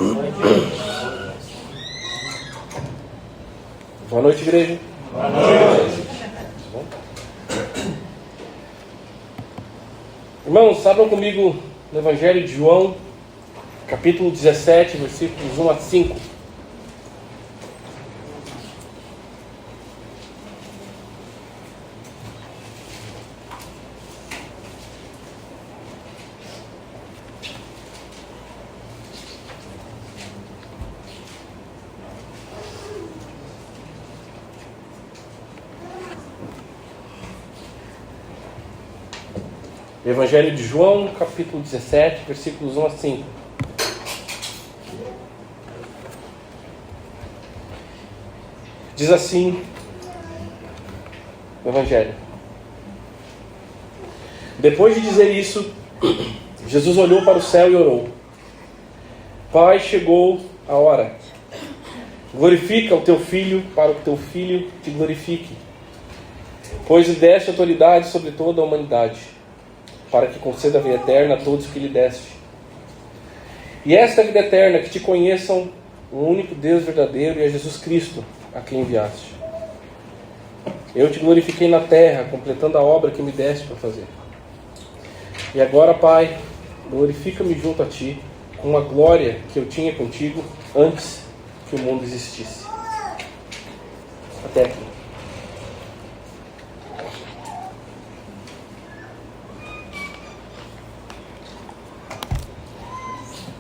Boa noite, igreja. Boa noite. Irmãos, abram comigo no Evangelho de João, capítulo 17, versículos 1 a 5. Evangelho de João, capítulo 17, versículos 1 a 5. Diz assim o Evangelho: Depois de dizer isso, Jesus olhou para o céu e orou: Pai, chegou a hora. Glorifica o teu Filho, para que o teu Filho te glorifique, pois lhe deste autoridade sobre toda a humanidade, para que conceda a vida eterna a todos que lhe deste. E esta vida eterna, que te conheçam o único Deus verdadeiro e a Jesus Cristo, a quem enviaste. Eu te glorifiquei na terra, completando a obra que me deste para fazer. E agora, Pai, glorifica-me junto a ti, com a glória que eu tinha contigo antes que o mundo existisse. Até aqui.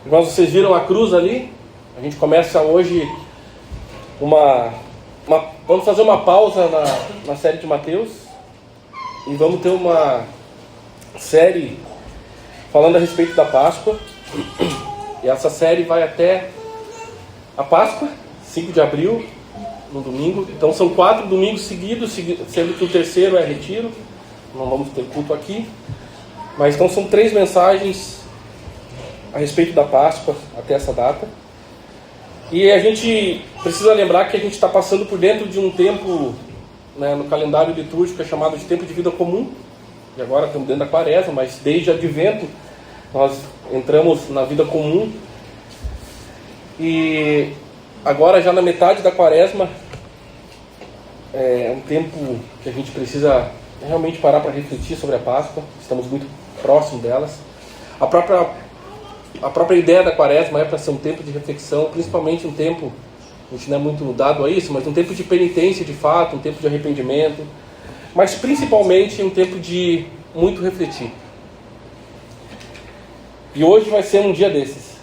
Irmãos, vocês viram a cruz ali? A gente começa hoje vamos fazer uma pausa na série de Mateus e vamos ter uma série falando a respeito da Páscoa. E essa série vai até a Páscoa, 5 de abril, no domingo. Então são 4 domingos seguidos, sendo que o terceiro é retiro. Não vamos ter culto aqui. Mas então são 3 mensagens a respeito da Páscoa até essa data. E a gente precisa lembrar que a gente está passando por dentro de um tempo, né, no calendário litúrgico que é chamado de tempo de vida comum. E agora estamos dentro da Quaresma, mas desde Advento nós entramos na vida comum. E agora já na metade da Quaresma é um tempo que a gente precisa realmente parar para refletir sobre a Páscoa. Estamos muito próximos delas. A própria ideia da Quaresma é para ser um tempo de reflexão, principalmente um tempo, a gente não é muito dado a isso, mas um tempo de penitência de fato, um tempo de arrependimento, mas principalmente um tempo de muito refletir. E hoje vai ser um dia desses.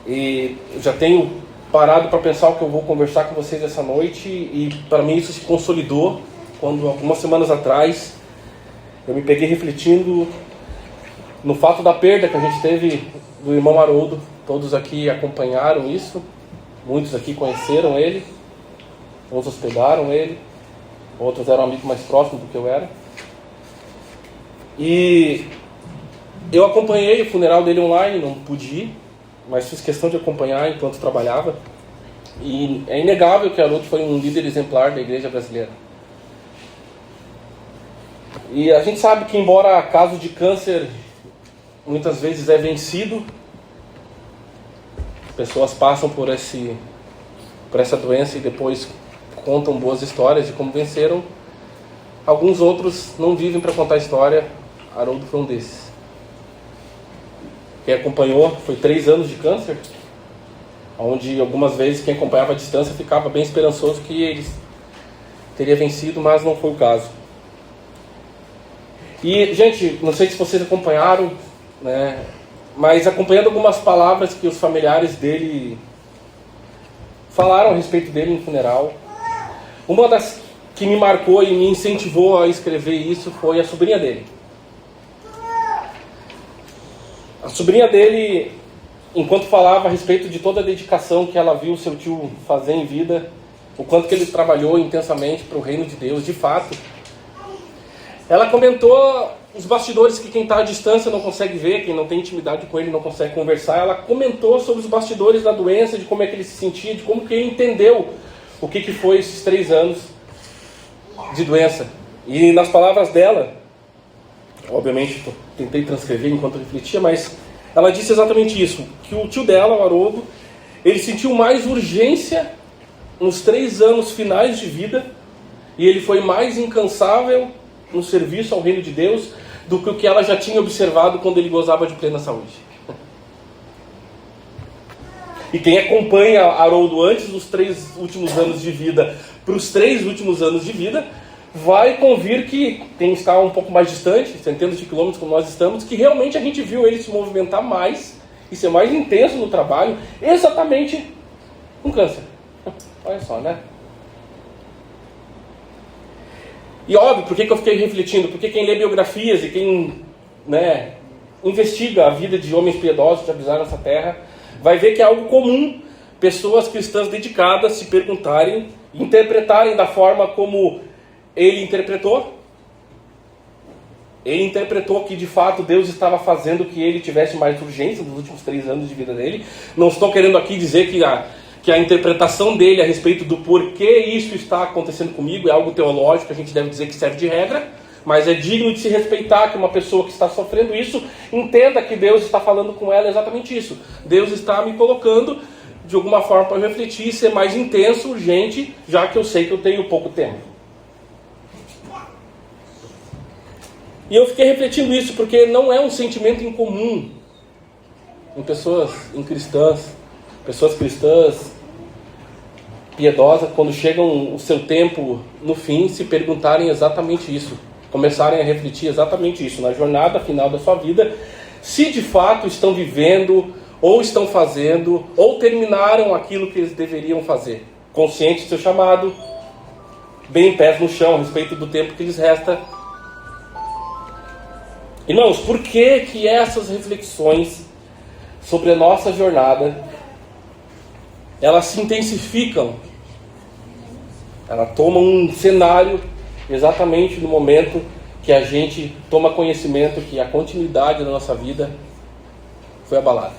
E eu já tenho parado para pensar o que eu vou conversar com vocês essa noite, e para mim isso se consolidou quando, algumas semanas atrás, eu me peguei refletindo no fato da perda que a gente teve do irmão Haroldo. Todos aqui acompanharam isso, muitos aqui conheceram ele, uns hospedaram ele, outros eram amigos mais próximos do que eu era. E eu acompanhei o funeral dele online, não pude ir, mas fiz questão de acompanhar enquanto trabalhava. E é inegável que Haroldo foi um líder exemplar da igreja brasileira. E a gente sabe que, embora caso de câncer muitas vezes é vencido, pessoas passam por essa doença e depois contam boas histórias de como venceram. Alguns outros não vivem para contar a história. Haroldo foi um desses. Quem acompanhou, foi 3 anos de câncer, onde algumas vezes quem acompanhava à distância ficava bem esperançoso que ele teria vencido, mas não foi o caso. E, gente, não sei se vocês acompanharam, né, mas acompanhando algumas palavras que os familiares dele falaram a respeito dele no funeral, uma das que me marcou e me incentivou a escrever isso foi a sobrinha dele. A sobrinha dele, enquanto falava a respeito de toda a dedicação que ela viu seu tio fazer em vida, o quanto que ele trabalhou intensamente para o reino de Deus, de fato, ela comentou os bastidores que quem está à distância não consegue ver, quem não tem intimidade com ele não consegue conversar. Ela comentou sobre os bastidores da doença, de como é que ele se sentia, de como que ele entendeu o que foi esses 3 anos de doença. E nas palavras dela, obviamente tentei transcrever enquanto refletia, mas ela disse exatamente isso, que o tio dela, o Haroldo, ele sentiu mais urgência nos 3 anos finais de vida, e ele foi mais incansável no serviço ao reino de Deus do que o que ela já tinha observado quando ele gozava de plena saúde. E quem acompanha Haroldo antes dos 3 últimos anos de vida para os 3 últimos anos de vida, vai convir que quem está um pouco mais distante, centenas de quilômetros como nós estamos, que realmente a gente viu ele se movimentar mais e ser mais intenso no trabalho, exatamente com câncer. Olha só, né? E óbvio, por que eu fiquei refletindo? Porque quem lê biografias e quem, né, investiga a vida de homens piedosos que avisaram essa terra, vai ver que é algo comum pessoas cristãs dedicadas se perguntarem, interpretarem da forma como ele interpretou. Ele interpretou que de fato Deus estava fazendo que ele tivesse mais urgência nos últimos 3 anos de vida dele. Não estou querendo aqui dizer que a interpretação dele a respeito do porquê isso está acontecendo comigo é algo teológico, a gente deve dizer que serve de regra, mas é digno de se respeitar que uma pessoa que está sofrendo isso entenda que Deus está falando com ela exatamente isso. Deus está me colocando de alguma forma para refletir e ser mais intenso, urgente, já que eu sei que eu tenho pouco tempo. E eu fiquei refletindo isso porque não é um sentimento incomum em pessoas, em cristãs, pessoas cristãs piedosas, quando chegam o seu tempo no fim, se perguntarem exatamente isso, começarem a refletir exatamente isso, na jornada final da sua vida, se de fato estão vivendo, ou estão fazendo, ou terminaram aquilo que eles deveriam fazer, conscientes do seu chamado, bem pés no chão a respeito do tempo que lhes resta. Irmãos, por que essas reflexões sobre a nossa jornada, elas se intensificam, elas tomam um cenário exatamente no momento que a gente toma conhecimento que a continuidade da nossa vida foi abalada?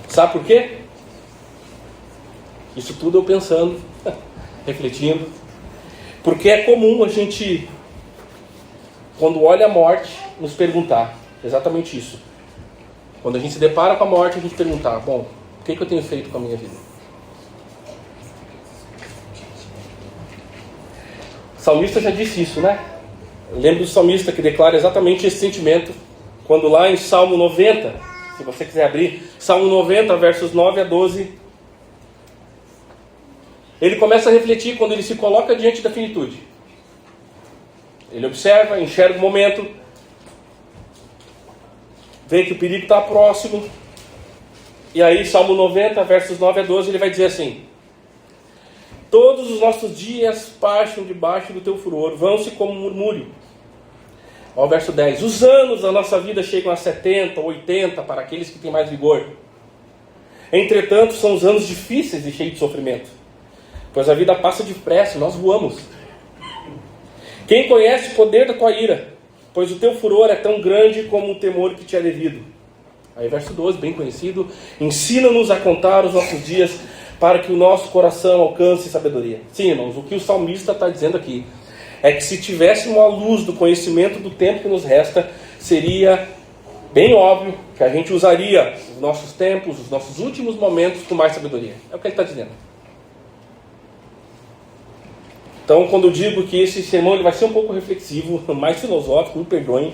Sabe por quê? Isso tudo eu pensando, refletindo, porque é comum a gente, quando olha a morte, nos perguntar exatamente isso. Quando a gente se depara com a morte, a gente perguntar, bom, o que eu tenho feito com a minha vida? O salmista já disse isso, né? Eu lembro do salmista que declara exatamente esse sentimento, quando lá em Salmo 90, se você quiser abrir, Salmo 90, versos 9 a 12, ele começa a refletir quando ele se coloca diante da finitude. Ele observa, enxerga o momento, vê que o perigo está próximo, e aí Salmo 90, versos 9 a 12, ele vai dizer assim: todos os nossos dias passam debaixo do teu furor, vão-se como um murmúrio. Ó, verso 10, os anos da nossa vida chegam a 70, 80 para aqueles que têm mais vigor. Entretanto, são os anos difíceis e cheios de sofrimento, pois a vida passa depressa, nós voamos. Quem conhece o poder da tua ira? Pois o teu furor é tão grande como o temor que te é devido. Aí verso 12, bem conhecido: ensina-nos a contar os nossos dias, para que o nosso coração alcance sabedoria. Sim, irmãos, o que o salmista está dizendo aqui é que se tivéssemos a luz do conhecimento do tempo que nos resta, seria bem óbvio que a gente usaria os nossos tempos, os nossos últimos momentos com mais sabedoria. É o que ele está dizendo. Então, quando eu digo que esse sermão ele vai ser um pouco reflexivo, mais filosófico, me perdoem.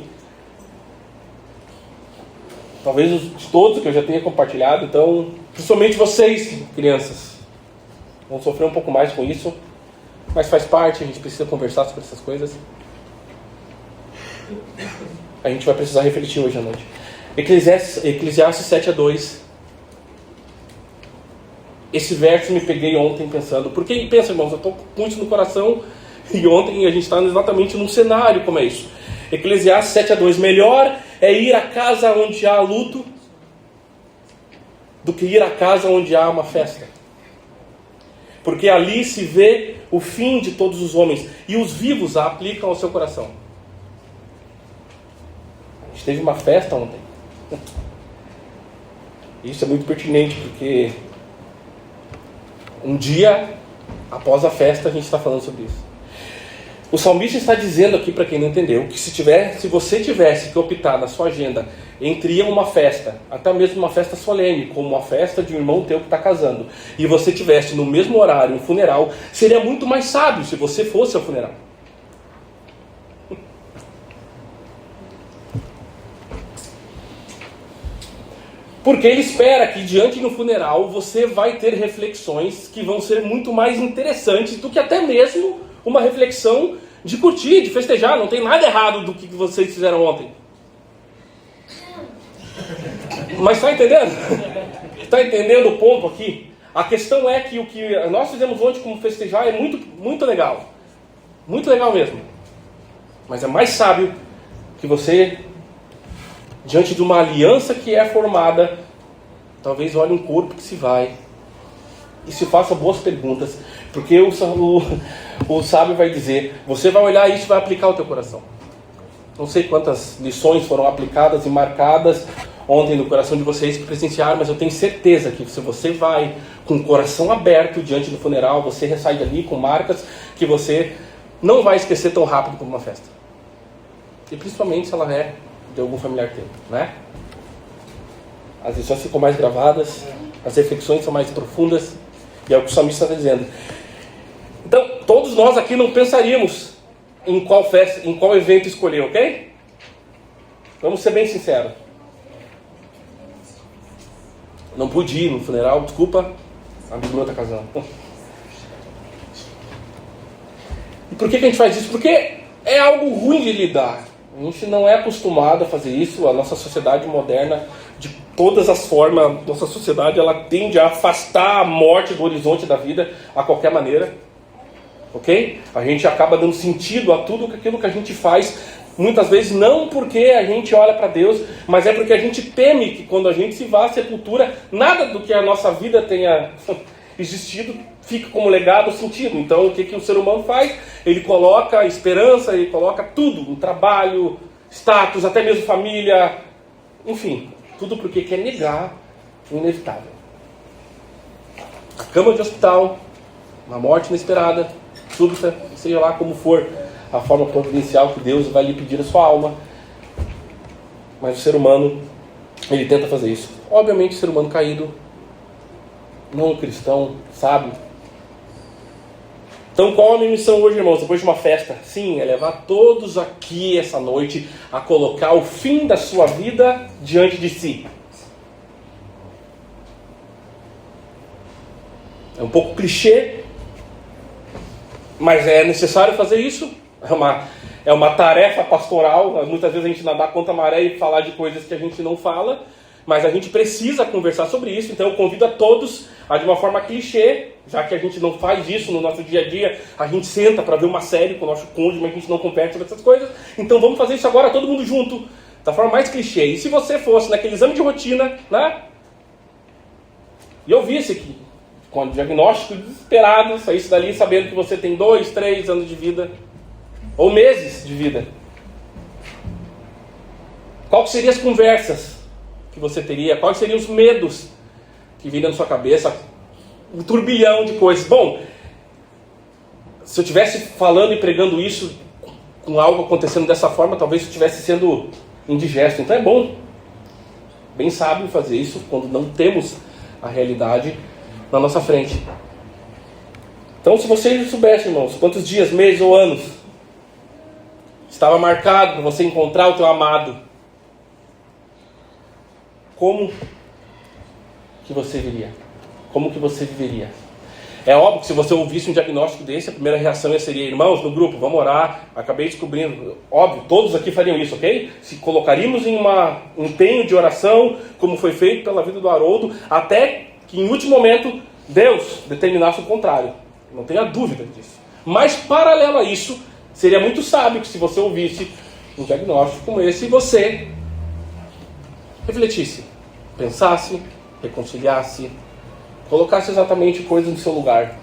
Talvez de todos que eu já tenha compartilhado, então, principalmente vocês, crianças, vão sofrer um pouco mais com isso, mas faz parte, a gente precisa conversar sobre essas coisas. A gente vai precisar refletir hoje à noite. Eclesiastes 7 a 2. Esse verso me peguei ontem pensando, porque pensa, irmãos, eu estou com isso no coração, e ontem a gente está exatamente num cenário como é isso. Eclesiastes 7 a 2, melhor é ir à casa onde há luto do que ir à casa onde há uma festa, porque ali se vê o fim de todos os homens, e os vivos a aplicam ao seu coração. A gente teve uma festa ontem. Isso é muito pertinente, porque um dia após a festa a gente está falando sobre isso. O salmista está dizendo aqui, para quem não entendeu, que se você tivesse que optar na sua agenda entre ir a uma festa, até mesmo uma festa solene, como a festa de um irmão teu que está casando, e você tivesse no mesmo horário um funeral, seria muito mais sábio se você fosse ao funeral. Porque ele espera que diante do funeral você vai ter reflexões que vão ser muito mais interessantes do que até mesmo uma reflexão de curtir, de festejar. Não tem nada errado do que vocês fizeram ontem. Mas está entendendo? Está entendendo o ponto aqui? A questão é que o que nós fizemos ontem como festejar é muito, muito legal. Muito legal mesmo. Mas é mais sábio que você, diante de uma aliança que é formada, talvez olhe um corpo que se vai e se faça boas perguntas, porque o sábio vai dizer, você vai olhar isso e vai aplicar ao teu coração. Não sei quantas lições foram aplicadas e marcadas ontem no coração de vocês que presenciaram, mas eu tenho certeza que se você vai com o coração aberto diante do funeral, você sai dali com marcas que você não vai esquecer tão rápido como uma festa. E principalmente se ela é de algum familiar teu, né? As lições ficam mais gravadas, as reflexões são mais profundas, e é o que o salmista está dizendo. Então, todos nós aqui não pensaríamos em qual festa, em qual evento escolher, ok? Vamos ser bem sinceros. Não pude ir no funeral, desculpa, a minha irmã está casando. E por que a gente faz isso? Porque é algo ruim de lidar. A gente não é acostumado a fazer isso. A nossa sociedade moderna, de todas as formas, nossa sociedade ela tende a afastar a morte do horizonte da vida a qualquer maneira. Ok? A gente acaba dando sentido a tudo aquilo que a gente faz, muitas vezes não porque a gente olha para Deus, mas é porque a gente teme que quando a gente se vá à sepultura, nada do que a nossa vida tenha existido fica como legado ou sentido. Então o que o ser humano faz? Ele coloca esperança, ele coloca tudo, um trabalho, status, até mesmo família, enfim, tudo porque quer negar o inevitável. A cama de hospital, uma morte inesperada, súbita, seja lá como for a forma providencial que Deus vai lhe pedir a sua alma. Mas o ser humano, ele tenta fazer isso. Obviamente o ser humano caído, não um cristão, sábio. Então qual a minha missão hoje, irmãos? Depois de uma festa? Sim, é levar todos aqui essa noite a colocar o fim da sua vida diante de si. É um pouco clichê, mas é necessário fazer isso. É uma tarefa pastoral. Muitas vezes a gente nadar contra a maré e falar de coisas que a gente não fala, mas a gente precisa conversar sobre isso. Então eu convido a todos a, de uma forma clichê, já que a gente não faz isso no nosso dia a dia, a gente senta para ver uma série com o nosso cônjuge, mas a gente não conversa sobre essas coisas. Então vamos fazer isso agora todo mundo junto, da forma mais clichê. E se você fosse naquele exame de rotina, né? E eu vi esse aqui, com o diagnóstico desesperado, saísse dali sabendo que você tem 2, 3 anos de vida, ou meses de vida. Quais seriam as conversas que você teria? Quais seriam os medos que viriam na sua cabeça? Um turbilhão de coisas. Bom, se eu estivesse falando e pregando isso com algo acontecendo dessa forma, talvez eu estivesse sendo indigesto. Então é bom, bem sábio fazer isso quando não temos a realidade na nossa frente. Então, se você soubesse, irmãos, quantos dias, meses ou anos estava marcado para você encontrar o teu amado, como que você viria? Como que você viveria? É óbvio que se você ouvisse um diagnóstico desse, a primeira reação seria: irmãos, no grupo, vamos orar, acabei descobrindo. Óbvio, todos aqui fariam isso, ok? Se colocaríamos em um empenho de oração, como foi feito pela vida do Haroldo, até que em último momento Deus determinasse o contrário. Não tenha dúvida disso. Mas paralelo a isso, seria muito sábio que se você ouvisse um diagnóstico como esse, você refletisse, pensasse, reconciliasse, colocasse exatamente coisas no seu lugar.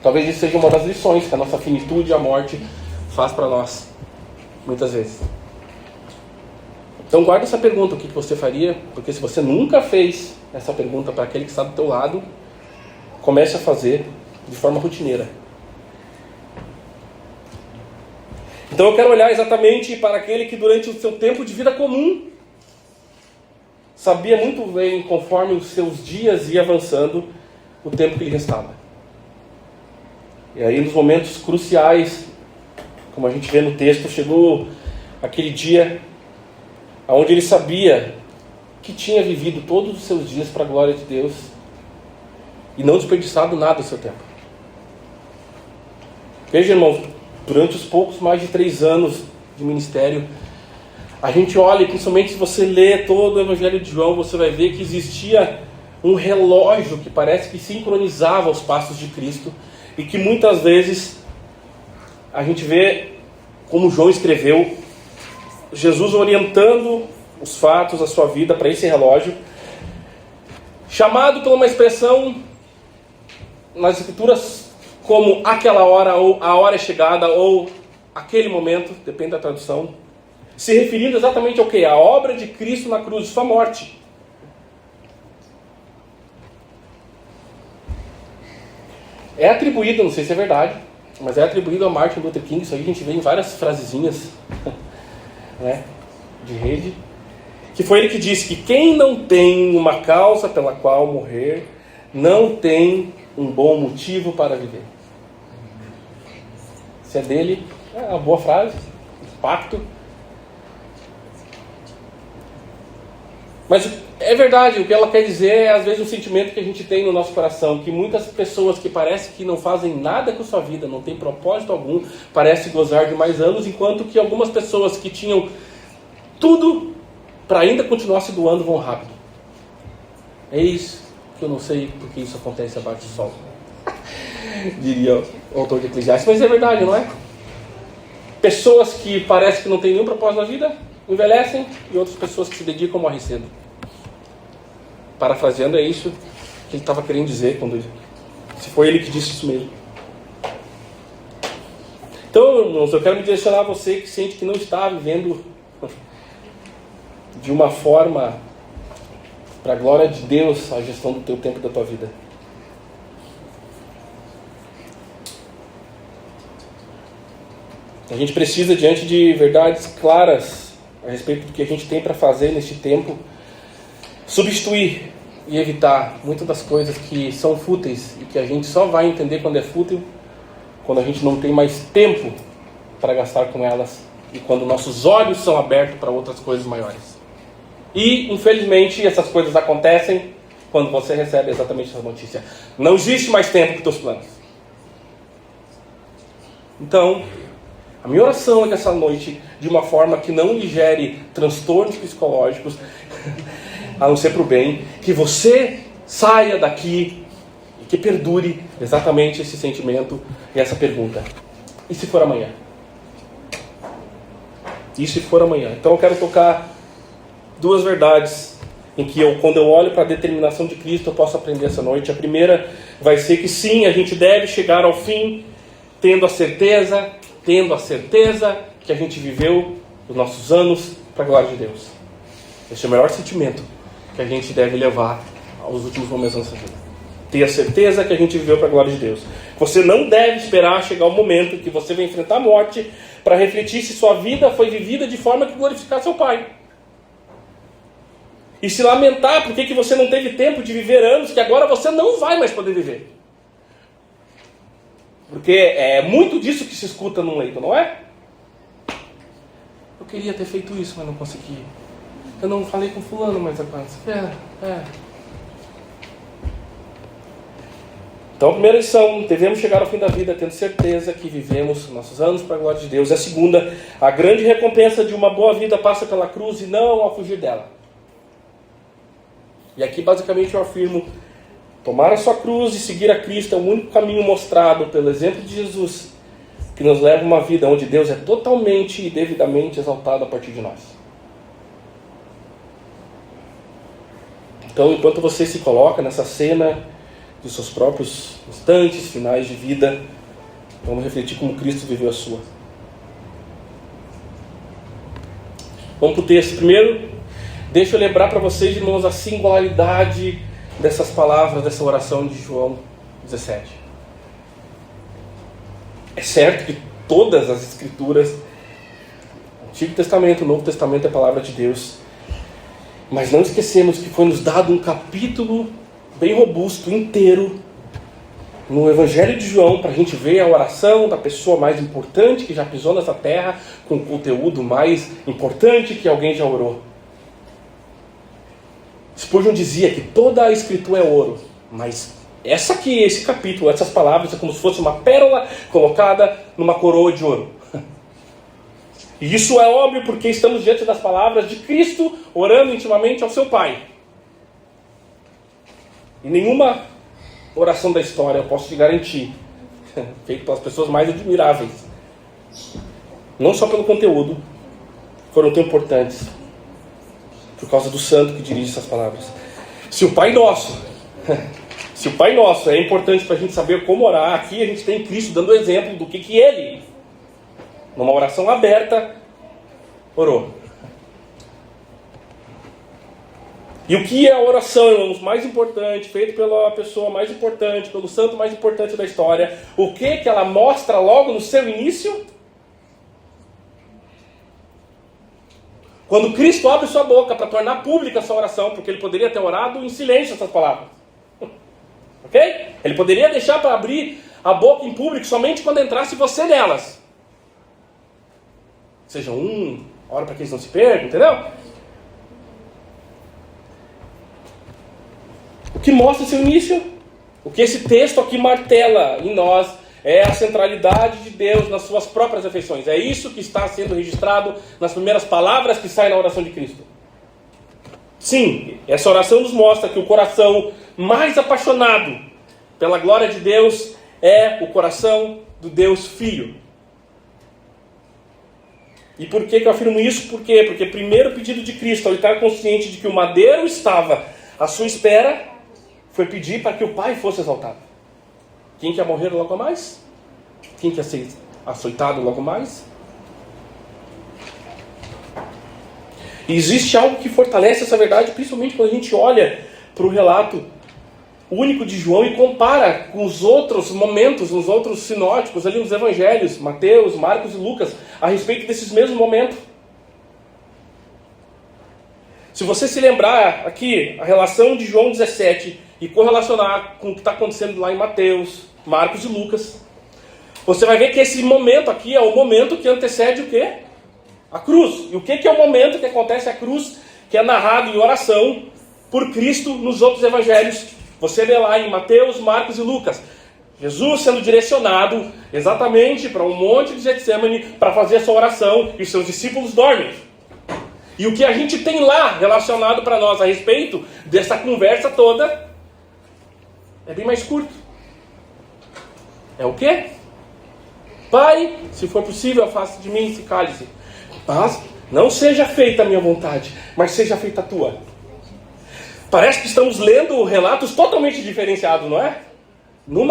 Talvez isso seja uma das lições que a nossa finitude e a morte faz para nós, muitas vezes. Então guarda essa pergunta, o que você faria? Porque se você nunca fez essa pergunta para aquele que está do teu lado, comece a fazer de forma rotineira. Então eu quero olhar exatamente para aquele que durante o seu tempo de vida comum sabia muito bem, conforme os seus dias iam avançando, o tempo que lhe restava. E aí nos momentos cruciais, como a gente vê no texto, chegou aquele dia onde ele sabia que tinha vivido todos os seus dias para a glória de Deus e não desperdiçado nada do seu tempo. Veja, irmãos, durante os poucos mais de 3 anos de ministério, a gente olha, principalmente se você lê todo o Evangelho de João, você vai ver que existia um relógio que parece que sincronizava os passos de Cristo e que muitas vezes a gente vê, como João escreveu, Jesus orientando os fatos, a sua vida para esse relógio, chamado por uma expressão nas Escrituras como aquela hora, ou a hora é chegada, ou aquele momento, depende da tradução, se referindo exatamente ao que? A obra de Cristo na cruz, sua morte. É atribuído, não sei se é verdade, mas é atribuído a Martin Luther King, isso aí a gente vê em várias frasezinhas, né, de rede, que foi ele que disse que quem não tem uma causa pela qual morrer, não tem um bom motivo para viver. Se é dele, é uma boa frase, impacto. Mas é verdade, o que ela quer dizer é às vezes um sentimento que a gente tem no nosso coração, que muitas pessoas que parecem que não fazem nada com a sua vida, não tem propósito algum, parecem gozar de mais anos, enquanto que algumas pessoas que tinham tudo para ainda continuar se doando vão rápido. É isso que eu não sei porque isso acontece abaixo do sol, diria o autor de Eclesiastes, mas é verdade, não é? Pessoas que parecem que não têm nenhum propósito na vida, envelhecem, e outras pessoas que se dedicam a morrer cedo. Parafraseando, é isso que ele estava querendo dizer, se foi ele que disse isso mesmo. Então, irmãos, eu quero me direcionar a você que sente que não está vivendo de uma forma para a glória de Deus a gestão do teu tempo e da tua vida. A gente precisa, diante de verdades claras a respeito do que a gente tem para fazer neste tempo, substituir e evitar muitas das coisas que são fúteis e que a gente só vai entender quando é fútil, quando a gente não tem mais tempo para gastar com elas e quando nossos olhos são abertos para outras coisas maiores. E, infelizmente, essas coisas acontecem quando você recebe exatamente essa notícia. Não existe mais tempo para os teus planos. Então, a minha oração é que essa noite, de uma forma que não lhe gere transtornos psicológicos, a não ser para o bem, que você saia daqui e que perdure exatamente esse sentimento e essa pergunta. E se for amanhã? E se for amanhã? Então eu quero tocar 2 verdades em que quando eu olho para a determinação de Cristo, eu posso aprender essa noite. A primeira vai ser que sim, a gente deve chegar ao fim tendo a certeza que a gente viveu os nossos anos para a glória de Deus. Esse é o melhor sentimento que a gente deve levar aos últimos momentos da nossa vida. Ter a certeza que a gente viveu para a glória de Deus. Você não deve esperar chegar o momento que você vai enfrentar a morte para refletir se sua vida foi vivida de forma que glorificar seu Pai. E se lamentar porque que você não teve tempo de viver anos que agora você não vai mais poder viver. Porque é muito disso que se escuta num leito, não é? Eu queria ter feito isso, mas não consegui. Eu não falei com fulano, mas agora... Então a primeira lição, devemos chegar ao fim da vida tendo certeza que vivemos nossos anos para a glória de Deus. E a segunda, a grande recompensa de uma boa vida passa pela cruz e não ao fugir dela. E aqui basicamente eu afirmo, tomar a sua cruz e seguir a Cristo é o único caminho mostrado pelo exemplo de Jesus, que nos leva a uma vida onde Deus é totalmente e devidamente exaltado a partir de nós. Então, enquanto você se coloca nessa cena dos seus próprios instantes finais de vida, vamos refletir como Cristo viveu a sua. Vamos para o texto. Primeiro, deixa eu lembrar para vocês, irmãos, a singularidade dessas palavras, dessa oração de João 17. É certo que todas as Escrituras Antigo Testamento, o Novo Testamento é a palavra de Deus. Mas não esquecemos que foi nos dado um capítulo bem robusto, inteiro, no Evangelho de João, para a gente ver a oração da pessoa mais importante que já pisou nessa terra, com o conteúdo mais importante que alguém já orou. Spurgeon dizia que toda a Escritura é ouro, mas esse capítulo, essas palavras, é como se fosse uma pérola colocada numa coroa de ouro. E isso é óbvio porque estamos diante das palavras de Cristo orando intimamente ao seu Pai. E nenhuma oração da história, eu posso te garantir, feita pelas pessoas mais admiráveis, não só pelo conteúdo, foram tão importantes por causa do santo que dirige essas palavras. Se o Pai Nosso é importante para a gente saber como orar, aqui a gente tem Cristo dando exemplo do que Ele, numa oração aberta, orou. E o que é a oração, irmãos, mais importante, feita pela pessoa mais importante, pelo santo mais importante da história? O que ela mostra logo no seu início? Quando Cristo abre sua boca para tornar pública a sua oração, porque ele poderia ter orado em silêncio essas palavras. Ok? Ele poderia deixar para abrir a boca em público somente quando entrasse você nelas. Seja ora para que eles não se percam, entendeu? O que mostra seu início? O que esse texto aqui martela em nós é a centralidade de Deus nas suas próprias afeições. É isso que está sendo registrado nas primeiras palavras que saem na oração de Cristo. Sim, essa oração nos mostra que o coração mais apaixonado pela glória de Deus é o coração do Deus Filho. E por que eu afirmo isso? Por quê? Porque o primeiro pedido de Cristo, ao estar consciente de que o madeiro estava à sua espera, foi pedir para que o Pai fosse exaltado. Quem quer morrer logo mais? Quem quer ser açoitado logo mais? E existe algo que fortalece essa verdade, principalmente quando a gente olha para o relato único de João e compara com os outros momentos, os outros sinóticos ali nos evangelhos, Mateus, Marcos e Lucas, a respeito desses mesmos momentos. Se você se lembrar aqui, a relação de João 17 e correlacionar com o que está acontecendo lá em Mateus, Marcos e Lucas, você vai ver que esse momento aqui é o momento que antecede o quê? A cruz. E o que é o momento que acontece a cruz, que é narrado em oração por Cristo nos outros evangelhos? Você vê lá em Mateus, Marcos e Lucas, Jesus sendo direcionado exatamente para um monte de Getsemane para fazer a sua oração, e os seus discípulos dormem. E o que a gente tem lá relacionado para nós a respeito dessa conversa toda é bem mais curto. É o quê? Pai, se for possível, afaste de mim esse cálice. Mas não seja feita a minha vontade, mas seja feita a tua. Parece que estamos lendo relatos totalmente diferenciados, não é?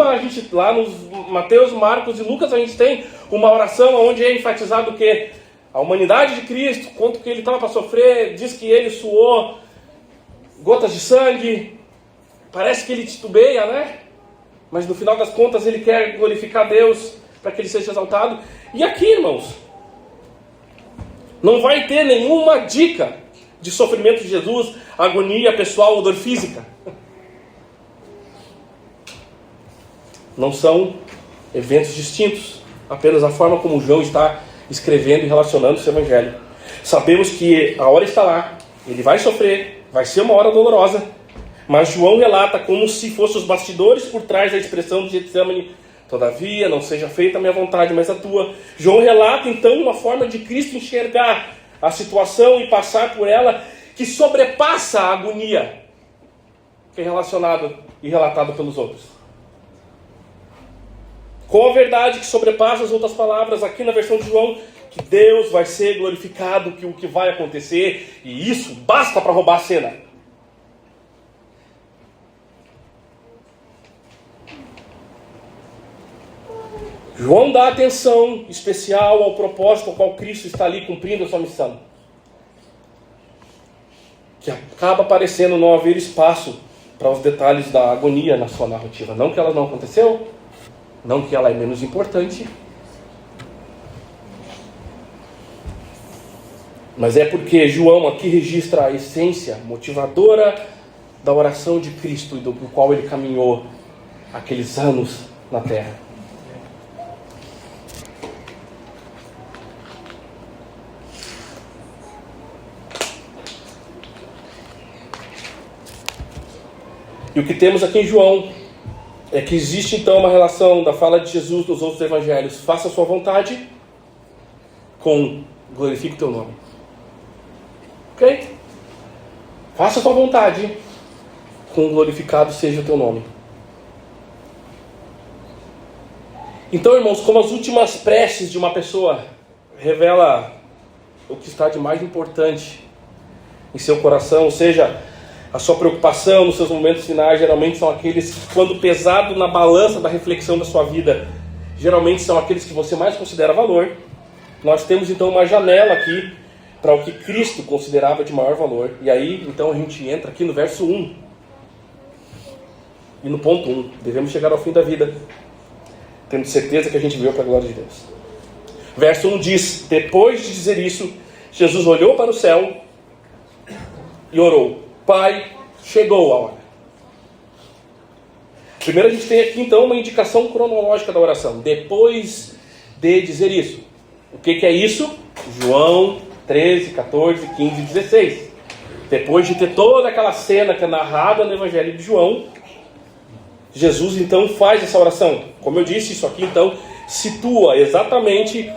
A gente, lá nos Mateus, Marcos e Lucas, a gente tem uma oração onde é enfatizado o quê? A humanidade de Cristo, quanto que ele estava para sofrer, diz que ele suou gotas de sangue, parece que ele titubeia, né? Mas no final das contas ele quer glorificar Deus para que ele seja exaltado. E aqui, irmãos, não vai ter nenhuma dica de sofrimento de Jesus, agonia pessoal ou dor física. Não são eventos distintos, apenas a forma como João está escrevendo e relacionando esse evangelho. Sabemos que a hora está lá, ele vai sofrer, vai ser uma hora dolorosa, mas João relata como se fossem os bastidores por trás da expressão de Getsemane. Todavia, não seja feita a minha vontade, mas a tua. João relata então uma forma de Cristo enxergar a situação e passar por ela que sobrepassa a agonia que é relacionado e relatado pelos outros. Com a verdade que sobrepassa as outras palavras, aqui na versão de João, que Deus vai ser glorificado, que o que vai acontecer, e isso basta para roubar a cena. João dá atenção especial ao propósito ao qual Cristo está ali cumprindo a sua missão. Que acaba parecendo não haver espaço para os detalhes da agonia na sua narrativa. Não que ela não aconteceu, não que ela é menos importante. Mas é porque João aqui registra a essência motivadora da oração de Cristo e do qual ele caminhou aqueles anos na terra. E o que temos aqui em João é que existe então uma relação da fala de Jesus nos outros evangelhos. Faça a sua vontade com glorifique o teu nome. Ok? Faça a sua vontade com glorificado seja o teu nome. Então, irmãos, como as últimas preces de uma pessoa revela o que está de mais importante em seu coração, ou seja, a sua preocupação nos seus momentos finais geralmente são aqueles que, quando pesado na balança da reflexão da sua vida, geralmente são aqueles que você mais considera valor. Nós temos então uma janela aqui para o que Cristo considerava de maior valor. E aí, então, a gente entra aqui no verso 1. E no ponto 1, devemos chegar ao fim da vida, tendo certeza que a gente veio para a glória de Deus. Verso 1 diz: depois de dizer isso, Jesus olhou para o céu e orou: Pai, chegou a hora. Primeiro a gente tem aqui então uma indicação cronológica da oração. Depois de dizer isso. O que é isso? João 13, 14, 15 e 16. Depois de ter toda aquela cena que é narrada no Evangelho de João, Jesus então faz essa oração. Como eu disse, isso aqui então situa exatamente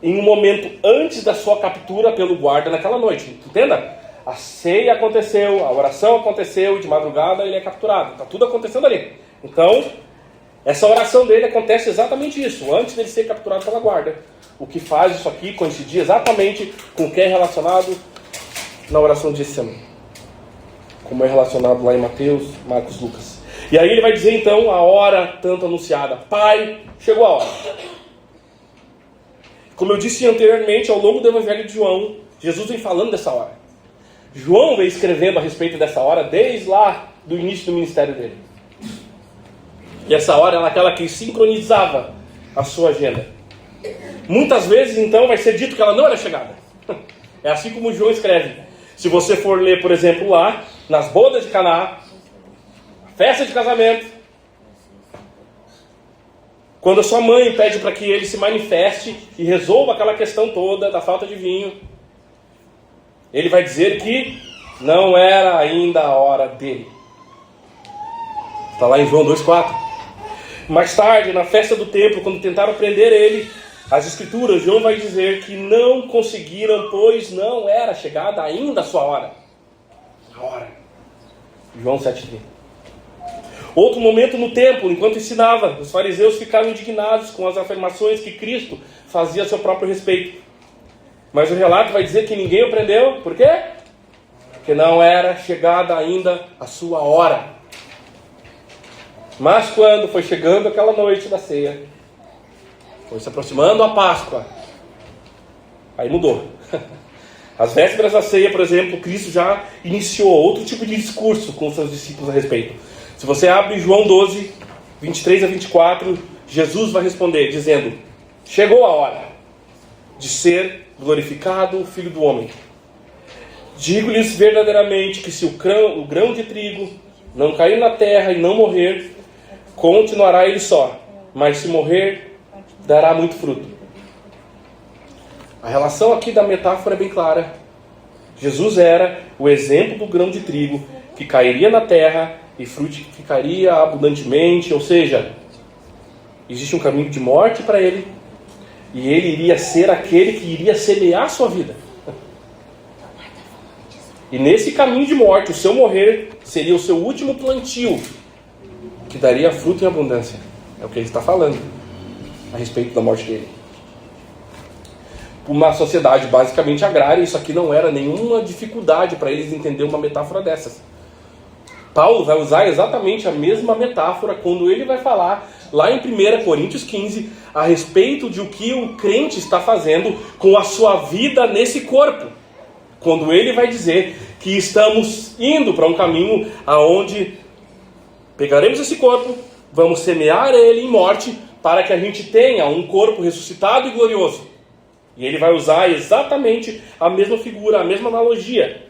em um momento antes da sua captura pelo guarda naquela noite. Entenda? A ceia aconteceu, a oração aconteceu, de madrugada ele é capturado. Está tudo acontecendo ali. Então, essa oração dele acontece exatamente isso, antes dele ser capturado pela guarda. O que faz isso aqui coincidir exatamente com o que é relacionado na oração de Getsemane, como é relacionado lá em Mateus, Marcos, Lucas. E aí ele vai dizer então a hora tanto anunciada: Pai, chegou a hora. Como eu disse anteriormente, ao longo do Evangelho de João, Jesus vem falando dessa hora. João vem escrevendo a respeito dessa hora desde lá do início do ministério dele. E essa hora era aquela que sincronizava a sua agenda. Muitas vezes então vai ser dito que ela não era chegada. É assim como João escreve. Se você for ler, por exemplo, lá nas bodas de Caná, festa de casamento, quando a sua mãe pede para que ele se manifeste e resolva aquela questão toda da falta de vinho, ele vai dizer que não era ainda a hora dele. Está lá em João 2,4. Mais tarde, na festa do templo, quando tentaram prender ele, as escrituras, João vai dizer que não conseguiram, pois não era chegada ainda a sua hora. A hora. João 7,30. Outro momento no templo, enquanto ensinava, os fariseus ficaram indignados com as afirmações que Cristo fazia a seu próprio respeito. Mas o relato vai dizer que ninguém o prendeu. Por quê? Porque não era chegada ainda a sua hora. Mas quando foi chegando aquela noite da ceia, foi se aproximando a Páscoa, aí mudou. Às vésperas da ceia, por exemplo, Cristo já iniciou outro tipo de discurso com seus discípulos a respeito. Se você abre João 12, 23 a 24, Jesus vai responder dizendo: chegou a hora de ser glorificado o Filho do Homem. Digo-lhes verdadeiramente que se o grão de trigo não cair na terra e não morrer, continuará ele só, mas se morrer, dará muito fruto. A relação aqui da metáfora é bem clara. Jesus era o exemplo do grão de trigo que cairia na terra e frutificaria abundantemente, ou seja, existe um caminho de morte para ele, e ele iria ser aquele que iria semear a sua vida. E nesse caminho de morte, o seu morrer seria o seu último plantio, que daria fruto em abundância. É o que ele está falando a respeito da morte dele. Uma sociedade basicamente agrária, isso aqui não era nenhuma dificuldade para eles entender uma metáfora dessas. Paulo vai usar exatamente a mesma metáfora quando ele vai falar lá em 1 Coríntios 15 a respeito de o que o crente está fazendo com a sua vida nesse corpo. Quando ele vai dizer que estamos indo para um caminho aonde pegaremos esse corpo, vamos semear ele em morte para que a gente tenha um corpo ressuscitado e glorioso. E ele vai usar exatamente a mesma figura, a mesma analogia,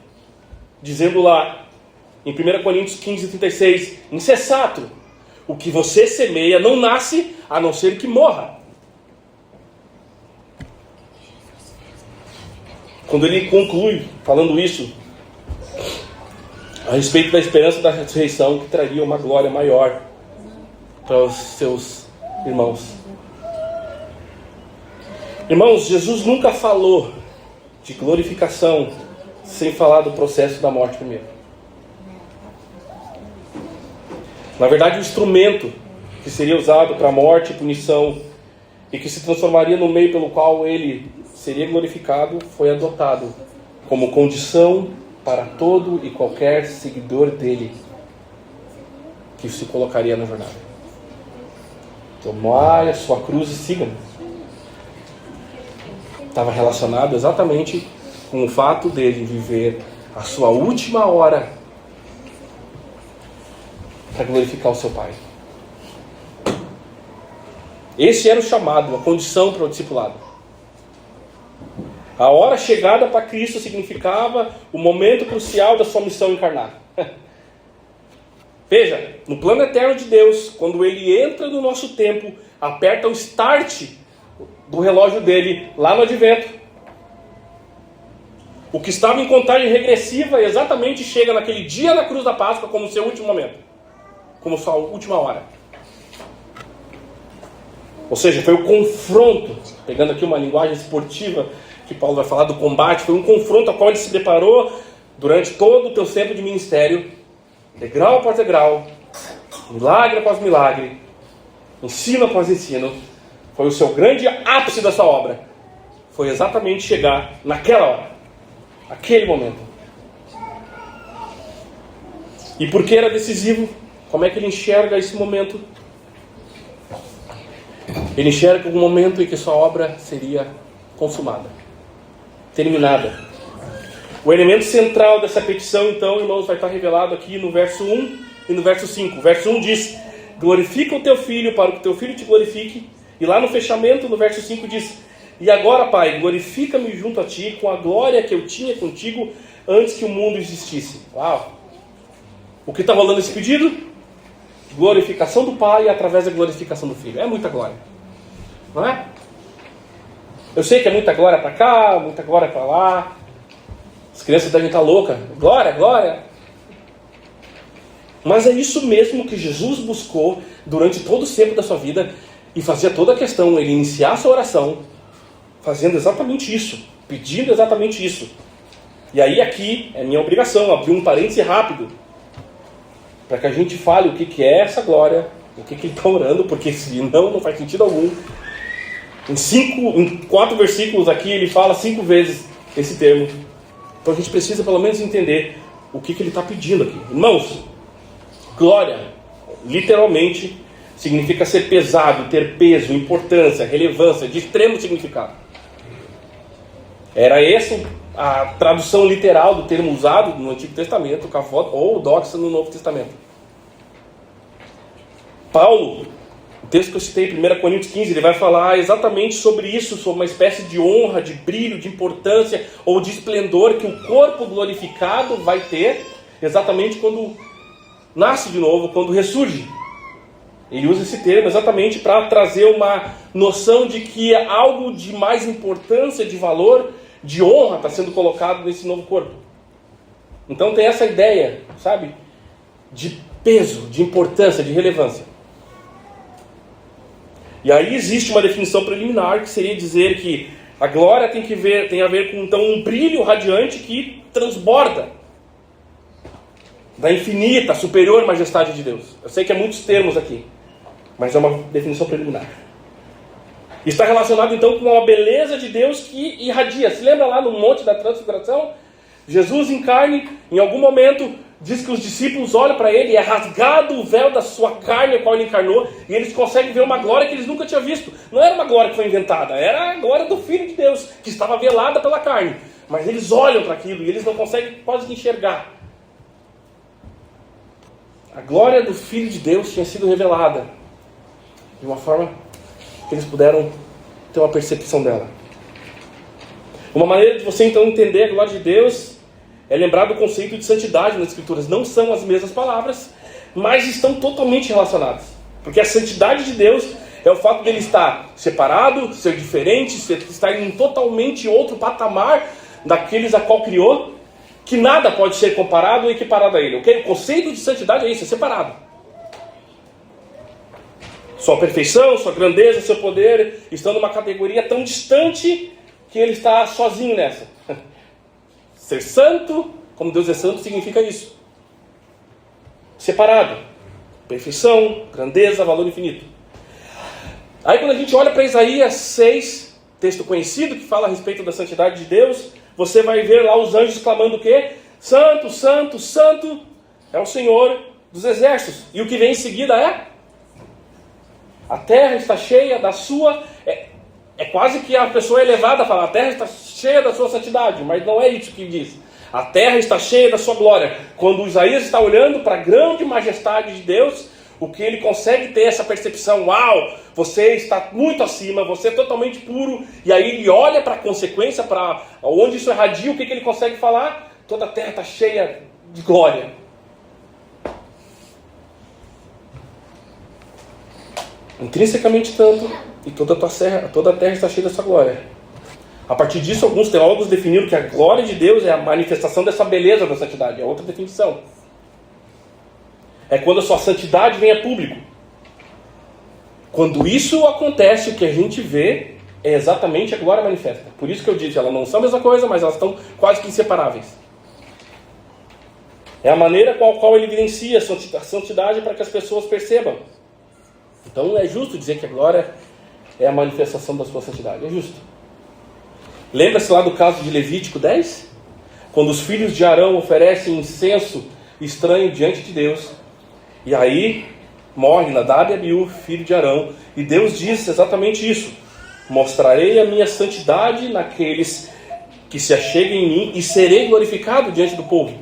dizendo lá em 1 Coríntios 15:36, insensato, o que você semeia não nasce a não ser que morra. Quando ele conclui falando isso a respeito da esperança da ressurreição, que traria uma glória maior para os seus irmãos. Irmãos, Jesus nunca falou de glorificação sem falar do processo da morte primeiro. Na verdade, o instrumento que seria usado para a morte e punição e que se transformaria no meio pelo qual ele seria glorificado foi adotado como condição para todo e qualquer seguidor dele que se colocaria na jornada. Tomai a sua cruz e siga-me. Estava relacionado exatamente com o fato dele viver a sua última hora para glorificar o seu Pai. Esse era o chamado, a condição para o discipulado. A hora chegada para Cristo significava o momento crucial da sua missão encarnada. Veja, no plano eterno de Deus, quando Ele entra no nosso tempo, aperta o start do relógio dele lá no advento. O que estava em contagem regressiva exatamente chega naquele dia na cruz da Páscoa como seu último momento, como sua última hora. Ou seja, foi o confronto, pegando aqui uma linguagem esportiva que Paulo vai falar do combate, foi um confronto ao qual ele se deparou durante todo o teu tempo de ministério, degrau após degrau, milagre após milagre, ensino após ensino. Foi o seu grande ápice da sua obra. Foi exatamente chegar naquela hora, aquele momento. E por que era decisivo? Como é que ele enxerga esse momento? Ele enxerga o momento em que sua obra seria consumada, terminada. O elemento central dessa petição, então, irmãos, vai estar revelado aqui no verso 1 e no verso 5. O verso 1 diz: glorifica o teu filho para que o teu filho te glorifique. E lá no fechamento, no verso 5 diz: e agora, Pai, glorifica-me junto a ti com a glória que eu tinha contigo antes que o mundo existisse. Uau! O que está rolando nesse pedido? Glorificação do Pai através da glorificação do Filho. É muita glória, não é? Eu sei que é muita glória para cá, muita glória para lá. As crianças devem estar loucas. Glória, glória. Mas é isso mesmo que Jesus buscou durante todo o tempo da sua vida e fazia toda a questão, ele iniciar a sua oração fazendo exatamente isso, pedindo exatamente isso. E aí aqui é minha obrigação abrir um parêntese rápido para que a gente fale o que é essa glória, o que ele está orando, porque senão não faz sentido algum. Em 4 versículos aqui ele fala 5 vezes esse termo. Então a gente precisa pelo menos entender o que ele está pedindo aqui. Irmãos, glória, literalmente, significa ser pesado, ter peso, importância, relevância, de extremo significado. Era essa a tradução literal do termo usado no Antigo Testamento, kavod, ou doxa no Novo Testamento. Paulo, o texto que eu citei, 1 Coríntios 15, ele vai falar exatamente sobre isso, sobre uma espécie de honra, de brilho, de importância ou de esplendor que o corpo glorificado vai ter exatamente quando nasce de novo, quando ressurge. Ele usa esse termo exatamente para trazer uma noção de que algo de mais importância, de valor, de honra está sendo colocado nesse novo corpo. Então tem essa ideia, sabe? De peso, de importância, de relevância. E aí existe uma definição preliminar que seria dizer que a glória tem a ver com então um brilho radiante que transborda da infinita, superior majestade de Deus. Eu sei que é muitos termos aqui, mas é uma definição preliminar. Está relacionado então com a beleza de Deus que irradia. Se lembra lá no Monte da Transfiguração? Jesus em carne, em algum momento, diz que os discípulos olham para ele e é rasgado o véu da sua carne, a qual ele encarnou, e eles conseguem ver uma glória que eles nunca tinham visto. Não era uma glória que foi inventada, era a glória do Filho de Deus, que estava velada pela carne. Mas eles olham para aquilo e eles não conseguem quase enxergar. A glória do Filho de Deus tinha sido revelada de uma forma que eles puderam ter uma percepção dela. Uma maneira de você então entender a glória de Deus é lembrar do conceito de santidade nas Escrituras. Não são as mesmas palavras, mas estão totalmente relacionadas. Porque a santidade de Deus é o fato dele estar separado, ser diferente, estar em um totalmente outro patamar daqueles a qual criou, que nada pode ser comparado ou equiparado a ele. Okay? O conceito de santidade é isso, é separado. Sua perfeição, sua grandeza, seu poder estão numa categoria tão distante que ele está sozinho nessa. Ser santo, como Deus é santo, significa isso. Separado. Perfeição, grandeza, valor infinito. Aí quando a gente olha para Isaías 6, texto conhecido que fala a respeito da santidade de Deus, você vai ver lá os anjos clamando o quê? Santo, santo, santo é o Senhor dos exércitos. E o que vem em seguida é: a terra está cheia da sua... É quase que a pessoa é elevada a falar: a terra está cheia da sua santidade, mas não é isso que diz. A terra está cheia da sua glória. Quando Isaías está olhando para a grande majestade de Deus, o que ele consegue ter essa percepção: uau, você está muito acima, você é totalmente puro. E aí ele olha para a consequência, para onde isso irradia, o que ele consegue falar? Toda a terra está cheia de glória. Intrinsecamente tanto, e toda a terra está cheia da sua glória. A partir disso, alguns teólogos definiram que a glória de Deus é a manifestação dessa beleza da santidade. É outra definição. É quando a sua santidade vem a público. Quando isso acontece, o que a gente vê é exatamente a glória manifesta. Por isso que eu disse, elas não são a mesma coisa, mas elas estão quase que inseparáveis. É a maneira com a qual ele evidencia a santidade para que as pessoas percebam. Então é justo dizer que a glória é a manifestação da sua santidade. É justo. Lembra-se lá do caso de Levítico 10? Quando os filhos de Arão oferecem incenso estranho diante de Deus. E aí morre Nadab e Abiú, filho de Arão. E Deus diz exatamente isso: mostrarei a minha santidade naqueles que se acheguem em mim e serei glorificado diante do povo.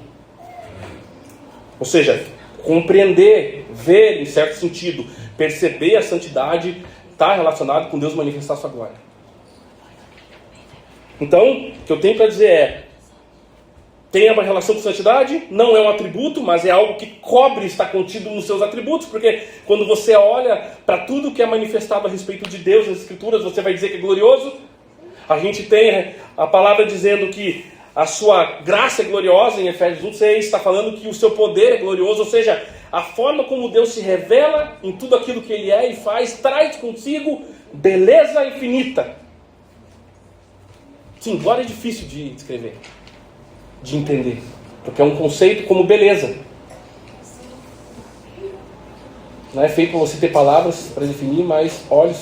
Ou seja, compreender, ver em certo sentido, perceber a santidade está relacionado com Deus manifestar a sua glória. Então, o que eu tenho para dizer é: tem uma relação com santidade, não é um atributo, mas é algo que cobre, está contido nos seus atributos, porque quando você olha para tudo que é manifestado a respeito de Deus nas Escrituras, você vai dizer que é glorioso. A gente tem a palavra dizendo que a sua graça é gloriosa, em Efésios 1:6, está falando que o seu poder é glorioso, ou seja, a forma como Deus se revela em tudo aquilo que Ele é e faz, traz consigo beleza infinita. Sim, glória é difícil de descrever, de entender, porque é um conceito como beleza. Não é feito para você ter palavras para definir, mas olhos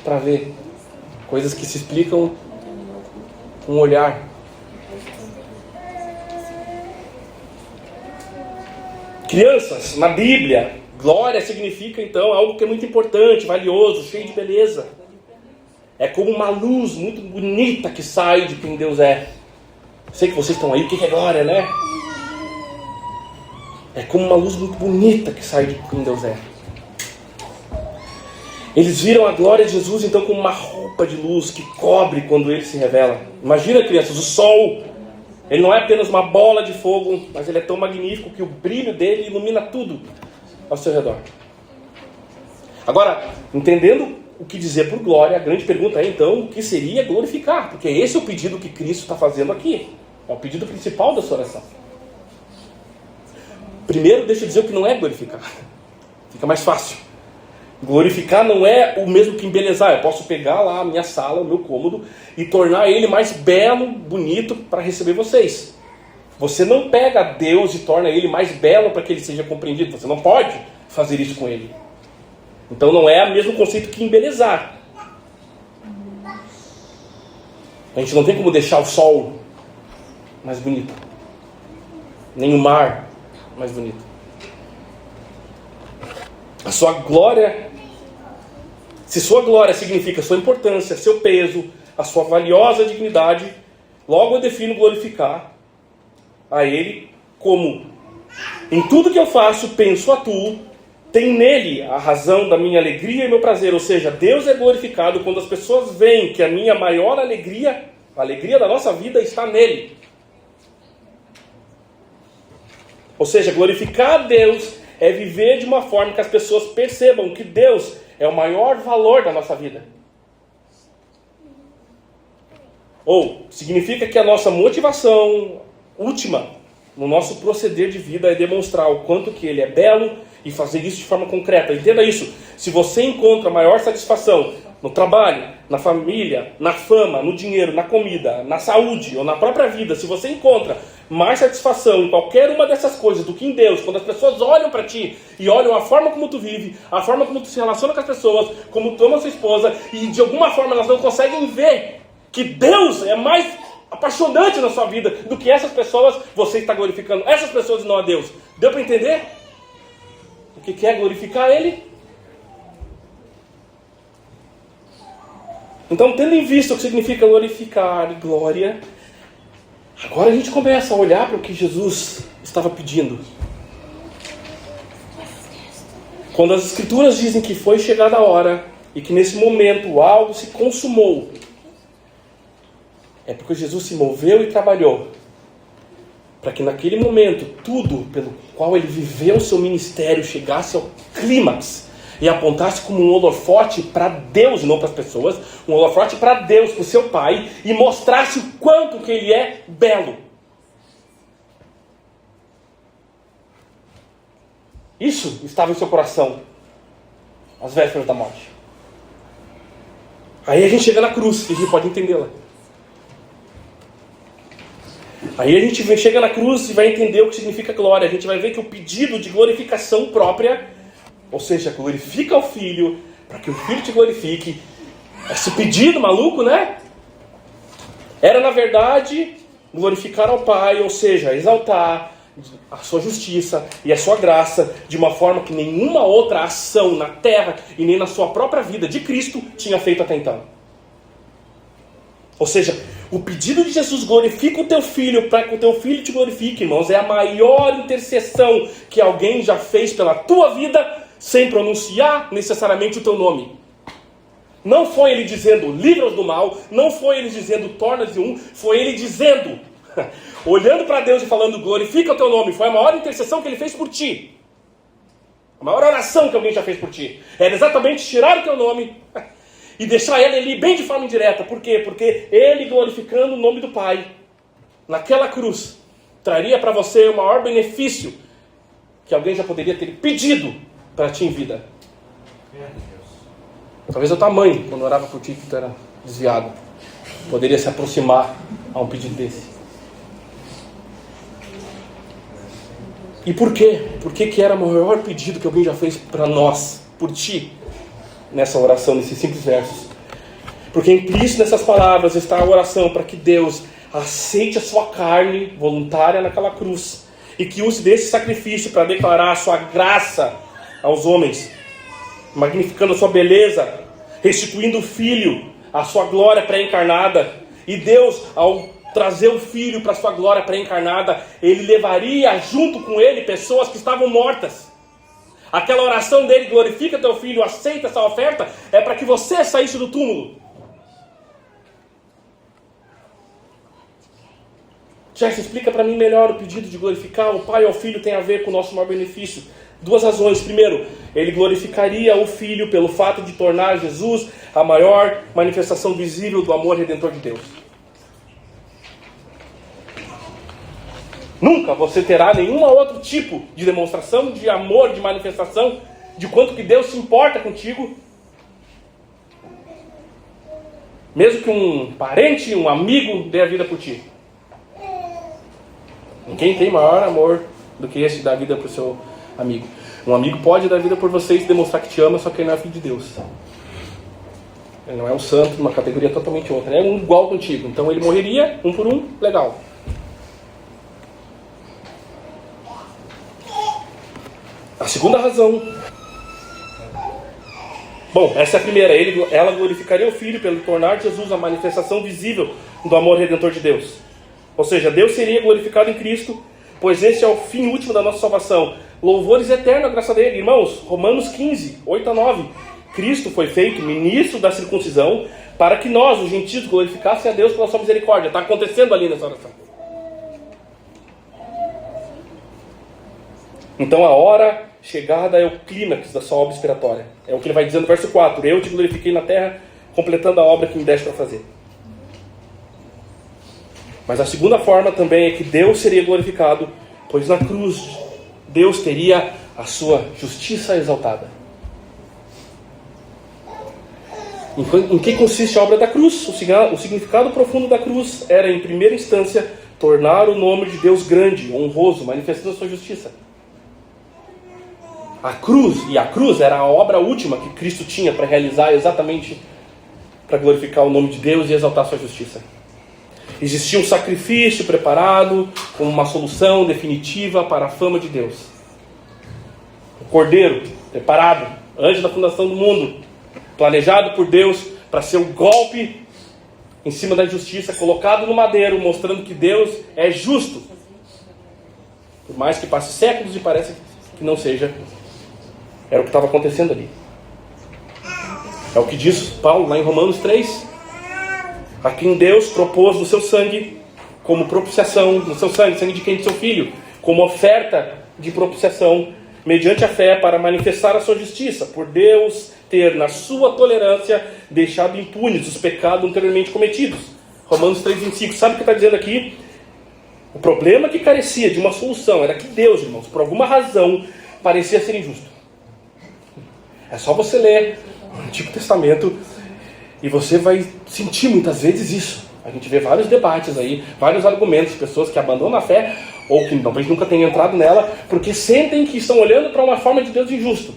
para ver. Coisas que se explicam com um olhar. Crianças, na Bíblia, glória significa então algo que é muito importante, valioso, cheio de beleza. É como uma luz muito bonita que sai de quem Deus é. Sei que vocês estão aí, o que é glória, né? É como uma luz muito bonita que sai de quem Deus é. Eles viram a glória de Jesus então como uma roupa de luz que cobre quando Ele se revela. Imagina, crianças, o sol. Ele não é apenas uma bola de fogo, mas ele é tão magnífico que o brilho dele ilumina tudo ao seu redor. Agora, entendendo o que dizer por glória, a grande pergunta é então, o que seria glorificar? Porque esse é o pedido que Cristo está fazendo aqui. É o pedido principal da sua oração. Primeiro, deixa eu dizer o que não é glorificar. Fica mais fácil. Glorificar não é o mesmo que embelezar. Eu posso pegar lá a minha sala, o meu cômodo, e tornar ele mais belo, bonito para receber vocês. Você não pega Deus e torna ele mais belo para que ele seja compreendido. Você não pode fazer isso com ele. Então não é o mesmo conceito que embelezar. A gente não tem como deixar o sol mais bonito, nem o mar mais bonito. A sua glória, se sua glória significa sua importância, seu peso, a sua valiosa dignidade, logo eu defino glorificar a Ele como: em tudo que eu faço, penso, atuo, tem nele a razão da minha alegria e meu prazer. Ou seja, Deus é glorificado quando as pessoas veem que a minha maior alegria A alegria da nossa vida está nele. Ou seja, glorificar a Deus é viver de uma forma que as pessoas percebam que Deus é o maior valor da nossa vida. Ou significa que a nossa motivação última no nosso proceder de vida é demonstrar o quanto que Ele é belo e fazer isso de forma concreta. Entenda isso. Se você encontra maior satisfação no trabalho, na família, na fama, no dinheiro, na comida, na saúde ou na própria vida, se você encontra mais satisfação em qualquer uma dessas coisas do que em Deus, quando as pessoas olham para ti e olham a forma como tu vive, a forma como tu se relaciona com as pessoas, como tu ama sua esposa, e de alguma forma elas não conseguem ver que Deus é mais apaixonante na sua vida do que essas pessoas, você está glorificando essas pessoas e não a Deus. Deu para entender? O que é glorificar Ele? Então, tendo em vista o que significa glorificar, glória, agora a gente começa a olhar para o que Jesus estava pedindo. Quando as Escrituras dizem que foi chegada a hora e que nesse momento algo se consumou, é porque Jesus se moveu e trabalhou para que naquele momento tudo pelo qual ele viveu o seu ministério chegasse ao clímax e apontasse como um holofote para Deus, não para as pessoas, um holofote para Deus, para o seu Pai, e mostrasse o quanto que ele é belo. Isso estava em seu coração às vésperas da morte. Aí a gente chega na cruz e a gente pode entendê-la. Aí a gente chega na cruz e vai entender o que significa glória. A gente vai ver que o pedido de glorificação própria, ou seja, glorifica o Filho, para que o Filho te glorifique. Esse pedido maluco, né? Era, na verdade, glorificar ao Pai, ou seja, exaltar a sua justiça e a sua graça de uma forma que nenhuma outra ação na terra e nem na sua própria vida de Cristo tinha feito até então. Ou seja, o pedido de Jesus, glorifica o teu filho, para que o teu filho te glorifique, irmãos, é a maior intercessão que alguém já fez pela tua vida, sem pronunciar necessariamente o teu nome. Não foi ele dizendo, livra-os do mal, não foi ele dizendo, torna-se um, foi ele dizendo, olhando para Deus e falando, glorifica o teu nome, foi a maior intercessão que ele fez por ti. A maior oração que alguém já fez por ti. Era exatamente tirar o teu nome e deixar ele ali bem de forma indireta. Por quê? Porque ele, glorificando o nome do Pai, naquela cruz, traria para você o maior benefício que alguém já poderia ter pedido para ti em vida. Talvez a tua mãe, quando orava por ti, que tu era desviado, poderia se aproximar a um pedido desse. E por quê? Por que era o maior pedido que alguém já fez para nós, por ti, nessa oração, nesses simples versos? Porque implícito nessas palavras está a oração para que Deus aceite a sua carne voluntária naquela cruz e que use desse sacrifício para declarar a sua graça aos homens, magnificando a sua beleza, restituindo o Filho, a sua glória pré-encarnada. E Deus, ao trazer o Filho para a sua glória pré-encarnada, Ele levaria junto com Ele pessoas que estavam mortas. Aquela oração dele, glorifica teu Filho, aceita essa oferta, é para que você saísse do túmulo. Jesse, explica para mim melhor o pedido de glorificar o Pai ao Filho tem a ver com o nosso maior benefício. Duas razões. Primeiro, ele glorificaria o Filho pelo fato de tornar Jesus a maior manifestação visível do amor redentor de Deus. Nunca você terá nenhum outro tipo de demonstração de amor, de manifestação, de quanto que Deus se importa contigo. Mesmo que um parente, um amigo dê a vida por ti. Ninguém tem maior amor do que esse de dar a vida para o seu amigo. Um amigo pode dar a vida por você e demonstrar que te ama, só que ele não é filho de Deus. Ele não é um santo, numa categoria totalmente outra. Ele é um igual contigo. Então ele morreria, um por um, legal. A segunda razão. Bom, essa é a primeira. Ela glorificaria o Filho pelo tornar Jesus a manifestação visível do amor redentor de Deus. Ou seja, Deus seria glorificado em Cristo, pois esse é o fim último da nossa salvação. Louvores eternos à graça dele. Irmãos, Romanos 15, 8 a 9. Cristo foi feito ministro da circuncisão para que nós, os gentios, glorificassem a Deus pela sua misericórdia. Está acontecendo ali nessa oração. Então a hora chegada é o clímax da sua obra expiatória. É o que ele vai dizer no verso 4. Eu te glorifiquei na terra, completando a obra que me deste para fazer. Mas a segunda forma também é que Deus seria glorificado, pois na cruz Deus teria a sua justiça exaltada. Em que consiste a obra da cruz? O significado profundo da cruz era, em primeira instância, tornar o nome de Deus grande, honroso, manifestando a sua justiça. A cruz era a obra última que Cristo tinha para realizar, exatamente para glorificar o nome de Deus e exaltar a sua justiça. Existia um sacrifício preparado como uma solução definitiva para a fama de Deus. O cordeiro preparado antes da fundação do mundo, planejado por Deus para ser um golpe em cima da injustiça, colocado no madeiro, mostrando que Deus é justo. Por mais que passe séculos e pareça que não seja, era o que estava acontecendo ali. É o que diz Paulo lá em Romanos 3. A quem Deus propôs do seu sangue como propiciação, do seu sangue de quem? Do seu filho, como oferta de propiciação, mediante a fé, para manifestar a sua justiça, por Deus ter, na sua tolerância, deixado impunes os pecados anteriormente cometidos. Romanos 3,25. Sabe o que está dizendo aqui? O problema que carecia de uma solução era que Deus, irmãos, por alguma razão, parecia ser injusto. É só você ler o Antigo Testamento e você vai sentir muitas vezes isso. A gente vê vários debates aí, vários argumentos de pessoas que abandonam a fé, ou que talvez nunca tenham entrado nela, porque sentem que estão olhando para uma forma de Deus injusto.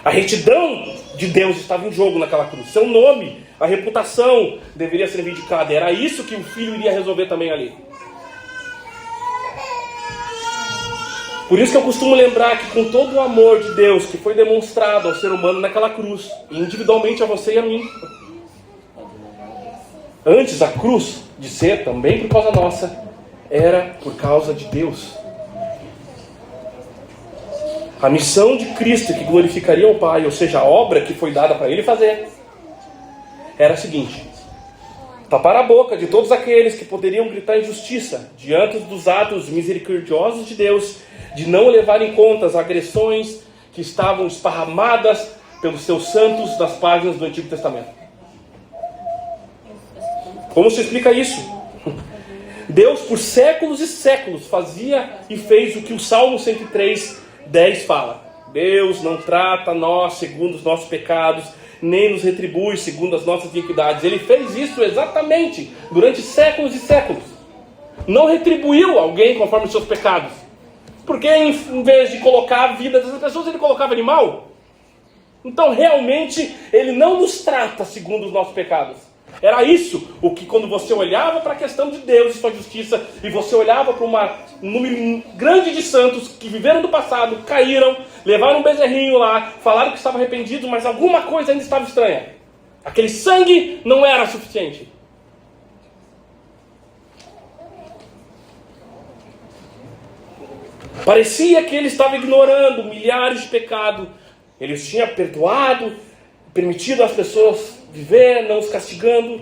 A retidão de Deus estava em jogo naquela cruz. Seu nome, a reputação deveria ser reivindicada. Era isso que o Filho iria resolver também ali. Por isso que eu costumo lembrar que com todo o amor de Deus que foi demonstrado ao ser humano naquela cruz, e individualmente a você e a mim, antes a cruz de ser também por causa nossa, era por causa de Deus. A missão de Cristo que glorificaria o Pai, ou seja, a obra que foi dada para Ele fazer, era a seguinte: tapar a boca de todos aqueles que poderiam gritar injustiça diante dos atos misericordiosos de Deus, de não levar em conta as agressões que estavam esparramadas pelos seus santos das páginas do Antigo Testamento. Como se explica isso? Deus, por séculos e séculos, fazia e fez o que o Salmo 103:10 fala. Deus não trata nós segundo os nossos pecados, nem nos retribui segundo as nossas iniquidades. Ele fez isso exatamente durante séculos e séculos. Não retribuiu alguém conforme os seus pecados. Porque em vez de colocar a vida dessas pessoas, ele colocava animal. Então realmente ele não nos trata segundo os nossos pecados. Era isso o que, quando você olhava para a questão de Deus e sua justiça, e você olhava para um número grande de santos que viveram do passado, caíram, levaram um bezerrinho lá, falaram que estavam arrependidos, mas alguma coisa ainda estava estranha. Aquele sangue não era suficiente. Parecia que ele estava ignorando milhares de pecados. Ele os tinha perdoado, permitido às pessoas viver, não os castigando.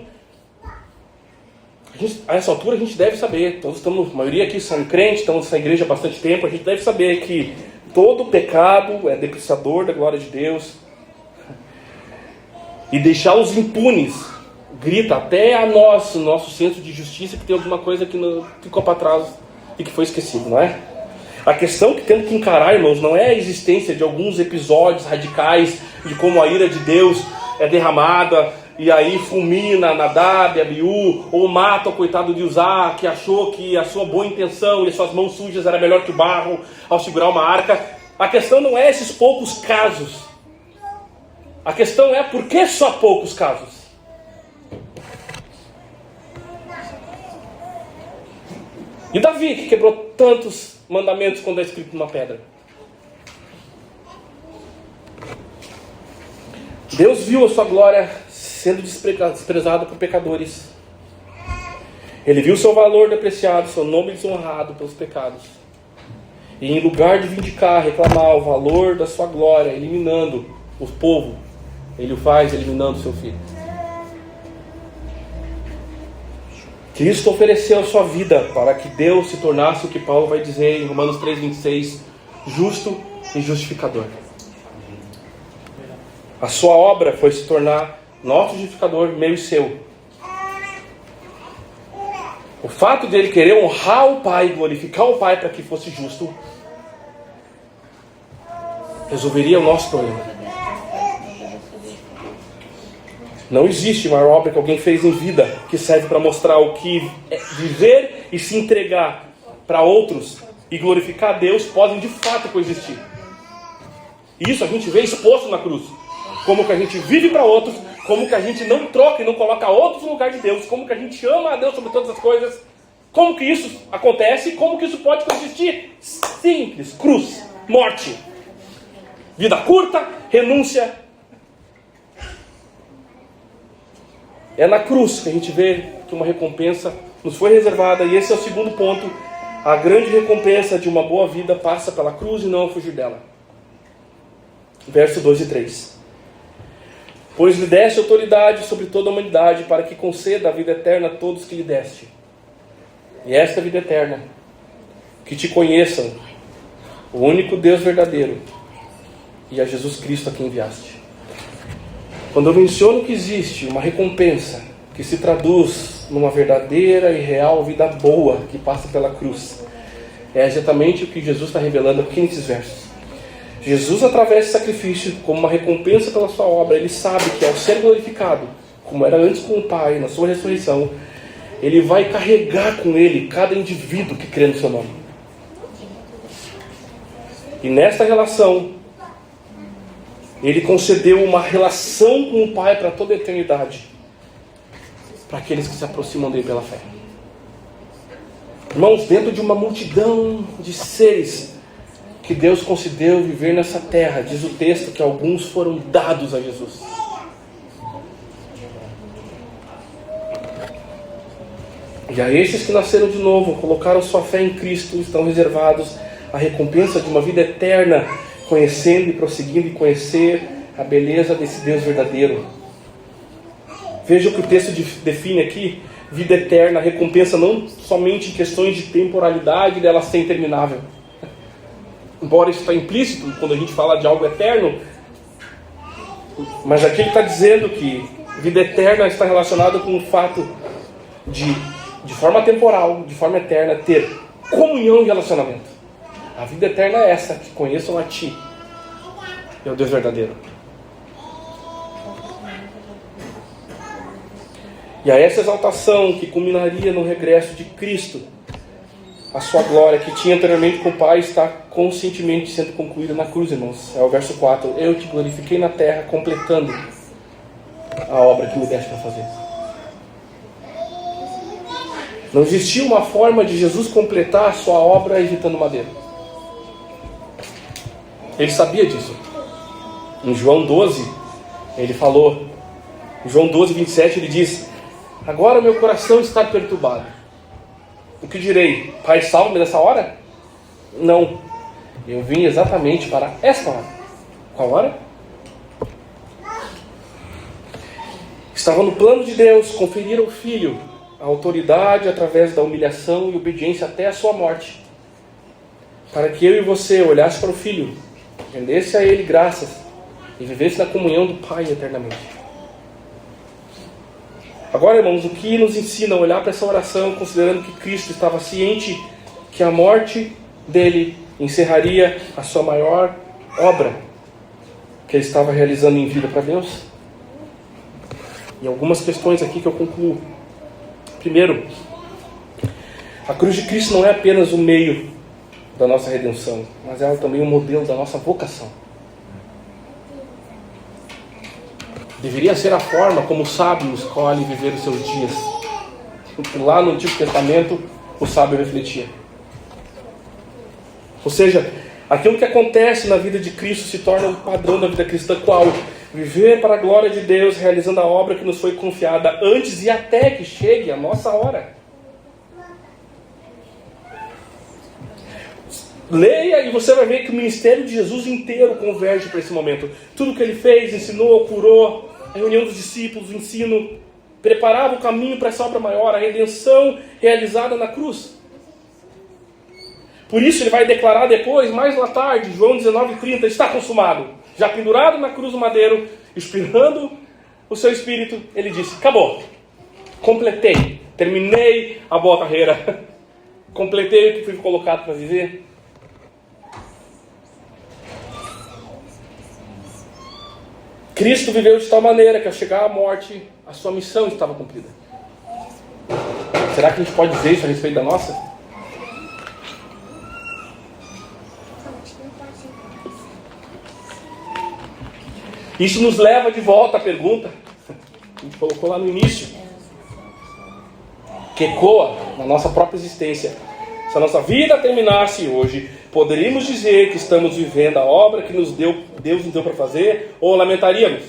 A essa altura a gente deve saber, todos estamos, a maioria aqui são crentes, estamos nessa igreja há bastante tempo, a gente deve saber que todo pecado é depreciador da glória de Deus. E deixá-los impunes grita até a nós, o nosso senso de justiça, que tem alguma coisa que não ficou para trás e que foi esquecido, não é? A questão que temos que encarar, irmãos, não é a existência de alguns episódios radicais de como a ira de Deus é derramada e aí fulmina Nadab, Abiú, ou mata o coitado de Uzá, que achou que a sua boa intenção e as suas mãos sujas era melhor que o barro ao segurar uma arca. A questão não é esses poucos casos. A questão é por que só poucos casos? E Davi, que quebrou tantos mandamentos quando é escrito numa pedra? Deus viu a sua glória sendo desprezada por pecadores. Ele viu seu valor depreciado, seu nome desonrado pelos pecados. E em lugar de vindicar, reclamar o valor da sua glória, eliminando o povo Ele o faz eliminando seu filho. Cristo ofereceu a sua vida para que Deus se tornasse o que Paulo vai dizer em Romanos 3,26, justo e justificador. A sua obra foi se tornar nosso justificador, meu e seu. O fato de ele querer honrar o Pai, glorificar o Pai para que fosse justo, resolveria o nosso problema. Não existe maior obra que alguém fez em vida que serve para mostrar o que viver e se entregar para outros e glorificar a Deus podem de fato coexistir. Isso a gente vê exposto na cruz. Como que a gente vive para outros, como que a gente não troca e não coloca outros no lugar de Deus, como que a gente ama a Deus sobre todas as coisas, como que isso acontece e como que isso pode coexistir. Simples, cruz, morte, vida curta, renúncia. É na cruz que a gente vê que uma recompensa nos foi reservada, e esse é o segundo ponto. A grande recompensa de uma boa vida passa pela cruz e não fugir dela. Verso 2 e 3. Pois lhe deste autoridade sobre toda a humanidade, para que conceda a vida eterna a todos que lhe deste. E esta vida eterna, que te conheçam, o único Deus verdadeiro, e a Jesus Cristo a quem enviaste. Quando eu menciono que existe uma recompensa que se traduz numa verdadeira e real vida boa que passa pela cruz, é exatamente o que Jesus está revelando aqui nesses versos. Jesus, através do sacrifício, como uma recompensa pela sua obra, ele sabe que ao ser glorificado, como era antes com o Pai, na sua ressurreição, ele vai carregar com ele cada indivíduo que crê no seu nome. E nesta relação, ele concedeu uma relação com o Pai para toda a eternidade, para aqueles que se aproximam dele pela fé. Irmãos, dentro de uma multidão de seres que Deus concedeu viver nessa terra, diz o texto que alguns foram dados a Jesus. E a estes que nasceram de novo, colocaram sua fé em Cristo, estão reservados a recompensa de uma vida eterna, conhecendo e prosseguindo em conhecer a beleza desse Deus verdadeiro. Veja o que o texto define aqui: vida eterna, recompensa não somente em questões de temporalidade dela ser interminável. Embora isso está implícito quando a gente fala de algo eterno, mas aqui ele está dizendo que vida eterna está relacionada com o fato de forma temporal, de forma eterna, ter comunhão e relacionamento. A vida eterna é essa, que conheçam a Ti, é o Deus verdadeiro. E a essa exaltação que culminaria no regresso de Cristo, a sua glória que tinha anteriormente com o Pai está conscientemente sendo concluída na cruz, irmãos. É o verso 4. Eu te glorifiquei na terra, completando a obra que me deste para fazer. Não existia uma forma de Jesus completar a sua obra evitando madeira. Ele sabia disso. Em João 12, ele falou, em João 12, 27, ele diz: agora meu coração está perturbado. O que direi? Pai, salve-me nessa hora? Não. Eu vim exatamente para esta hora. Qual hora? Estava no plano de Deus conferir ao Filho a autoridade através da humilhação e obediência até a sua morte, para que eu e você olhasse para o Filho, rendesse a Ele graças e vivesse na comunhão do Pai eternamente. Agora, irmãos, o que nos ensina a olhar para essa oração, considerando que Cristo estava ciente que a morte dele encerraria a sua maior obra que ele estava realizando em vida para Deus? E algumas questões aqui que eu concluo. Primeiro, a cruz de Cristo não é apenas o meio da nossa redenção, mas ela também é o modelo da nossa vocação. Deveria ser a forma como o sábio escolhe viver os seus dias. Porque lá no Antigo Testamento o sábio refletia. Ou seja, aquilo que acontece na vida de Cristo se torna o padrão da vida cristã. Qual? Viver para a glória de Deus, realizando a obra que nos foi confiada antes e até que chegue a nossa hora. Leia e você vai ver que o ministério de Jesus inteiro converge para esse momento. Tudo que ele fez, ensinou, curou, a reunião dos discípulos, o ensino, preparava o caminho para essa obra maior, a redenção realizada na cruz. Por isso ele vai declarar depois, mais lá tarde, João 19:30, está consumado. Já pendurado na cruz do madeiro, expirando o seu espírito, ele disse, acabou, completei, terminei a boa carreira, completei o que fui colocado para viver. Cristo viveu de tal maneira que ao chegar à morte, a sua missão estava cumprida. Será que a gente pode dizer isso a respeito da nossa? Isso nos leva de volta à pergunta que a gente colocou lá no início, que ecoa na nossa própria existência. Se a nossa vida terminasse hoje, poderíamos dizer que estamos vivendo a obra que Deus nos deu para fazer, ou lamentaríamos?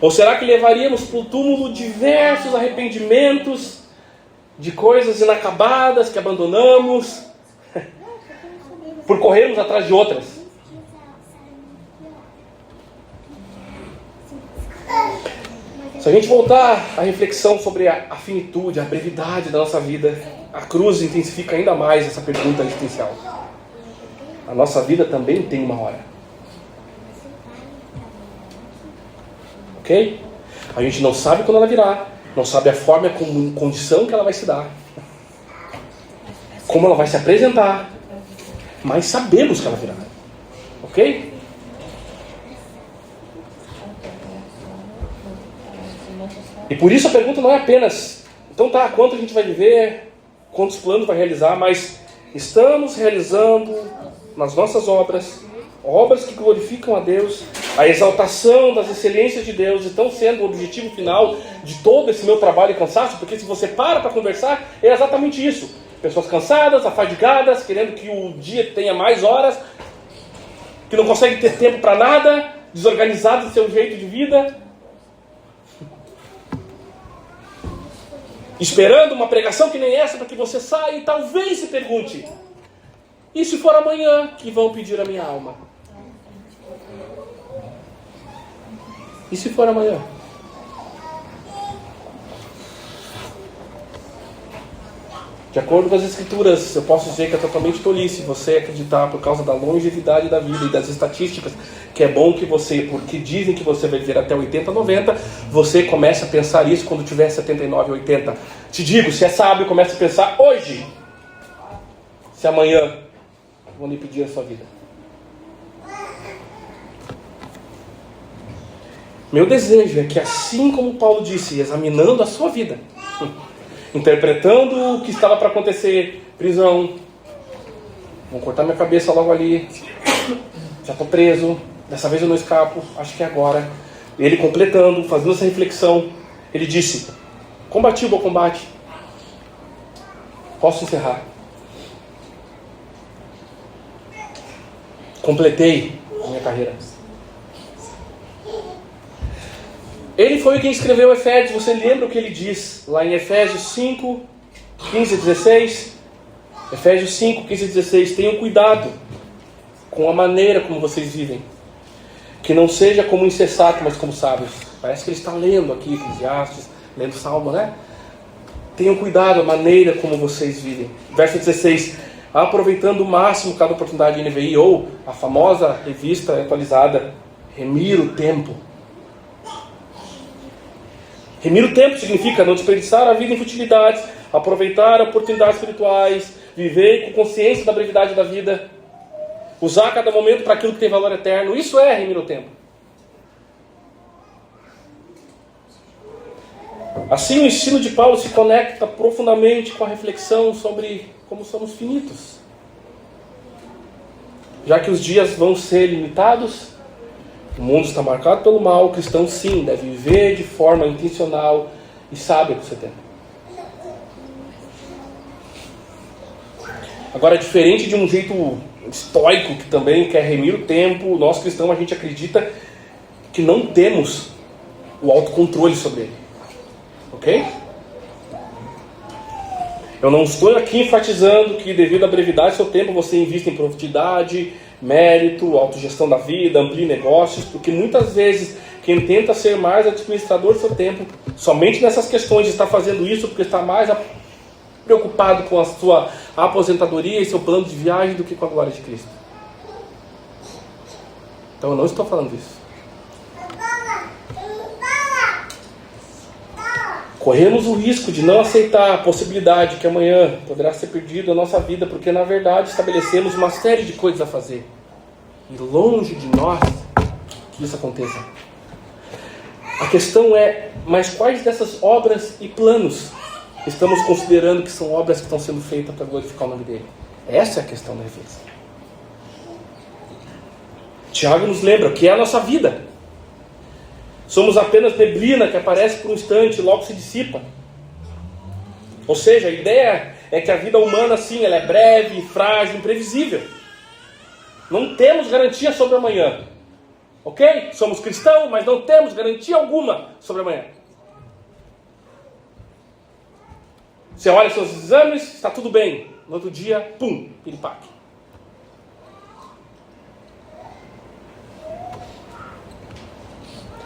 Ou será que levaríamos para o túmulo diversos arrependimentos de coisas inacabadas que abandonamos, por corrermos atrás de outras? Se a gente voltar à reflexão sobre a finitude, a brevidade da nossa vida, a cruz intensifica ainda mais essa pergunta existencial. A nossa vida também tem uma hora. Ok? A gente não sabe quando ela virá, não sabe a forma e a condição que ela vai se dar, como ela vai se apresentar, mas sabemos que ela virá. Ok? E por isso a pergunta não é apenas, então tá, quanto a gente vai viver, quantos planos vai realizar, mas estamos realizando nas nossas obras que glorificam a Deus, a exaltação das excelências de Deus, estão sendo o objetivo final de todo esse meu trabalho e cansaço, porque se você para conversar, é exatamente isso. Pessoas cansadas, afadigadas, querendo que o dia tenha mais horas, que não conseguem ter tempo para nada, desorganizados do seu jeito de vida, esperando uma pregação que nem essa para que você saia e talvez se pergunte, e se for amanhã que vão pedir a minha alma? E se for amanhã? De acordo com as Escrituras, eu posso dizer que é totalmente tolice você acreditar, por causa da longevidade da vida e das estatísticas, que é bom que você, porque dizem que você vai viver até 80, 90, você começa a pensar isso quando tiver 79, 80. Te digo, se é sábio, comece a pensar hoje, se amanhã vão lhe pedir a sua vida. Meu desejo é que, assim como Paulo disse, examinando a sua vida, interpretando o que estava para acontecer, prisão, vão cortar minha cabeça logo ali, já estou preso, dessa vez eu não escapo, acho que é agora. Ele completando, fazendo essa reflexão, ele disse, combati o bom combate, posso encerrar, completei a minha carreira. Ele foi quem escreveu Efésios. Você lembra o que ele diz lá em Efésios 5, 15 e 16? Efésios 5, 15 e 16. Tenham cuidado com a maneira como vocês vivem, que não seja como insensato, mas como sábios. Parece que ele está lendo aqui Eclesiastes, lendo Salmo, né? Tenham cuidado a maneira como vocês vivem. Verso 16. Aproveitando o máximo cada oportunidade de NVI, ou a famosa revista atualizada, remir o tempo. Remir o tempo significa não desperdiçar a vida em futilidades, aproveitar oportunidades espirituais, viver com consciência da brevidade da vida, usar cada momento para aquilo que tem valor eterno. Isso é remir o tempo. Assim, o ensino de Paulo se conecta profundamente com a reflexão sobre como somos finitos. Já que os dias vão ser limitados, o mundo está marcado pelo mal, o cristão sim deve viver de forma intencional e sábia com o seu tempo. Agora, diferente de um jeito estoico que também quer remir o tempo, nós cristãos, a gente acredita que não temos o autocontrole sobre ele. Ok? Eu não estou aqui enfatizando que devido à brevidade do seu tempo você invista em produtividade, mérito, autogestão da vida, amplie negócios, porque muitas vezes quem tenta ser mais administrador do seu tempo, somente nessas questões de estar fazendo isso porque está mais preocupado com a sua aposentadoria e seu plano de viagem do que com a glória de Cristo. Então eu não estou falando isso. Corremos o risco de não aceitar a possibilidade que amanhã poderá ser perdido a nossa vida, porque na verdade estabelecemos uma série de coisas a fazer. E longe de nós que isso aconteça. A questão é, mas quais dessas obras e planos estamos considerando que são obras que estão sendo feitas para glorificar o nome dele? Essa é a questão da reflexão. Tiago nos lembra que é a nossa vida. Somos apenas neblina que aparece por um instante e logo se dissipa. Ou seja, a ideia é que a vida humana, sim, ela é breve, frágil, imprevisível. Não temos garantia sobre amanhã. Ok? Somos cristãos, mas não temos garantia alguma sobre amanhã. Você olha seus exames, está tudo bem. No outro dia, pum, piripaque.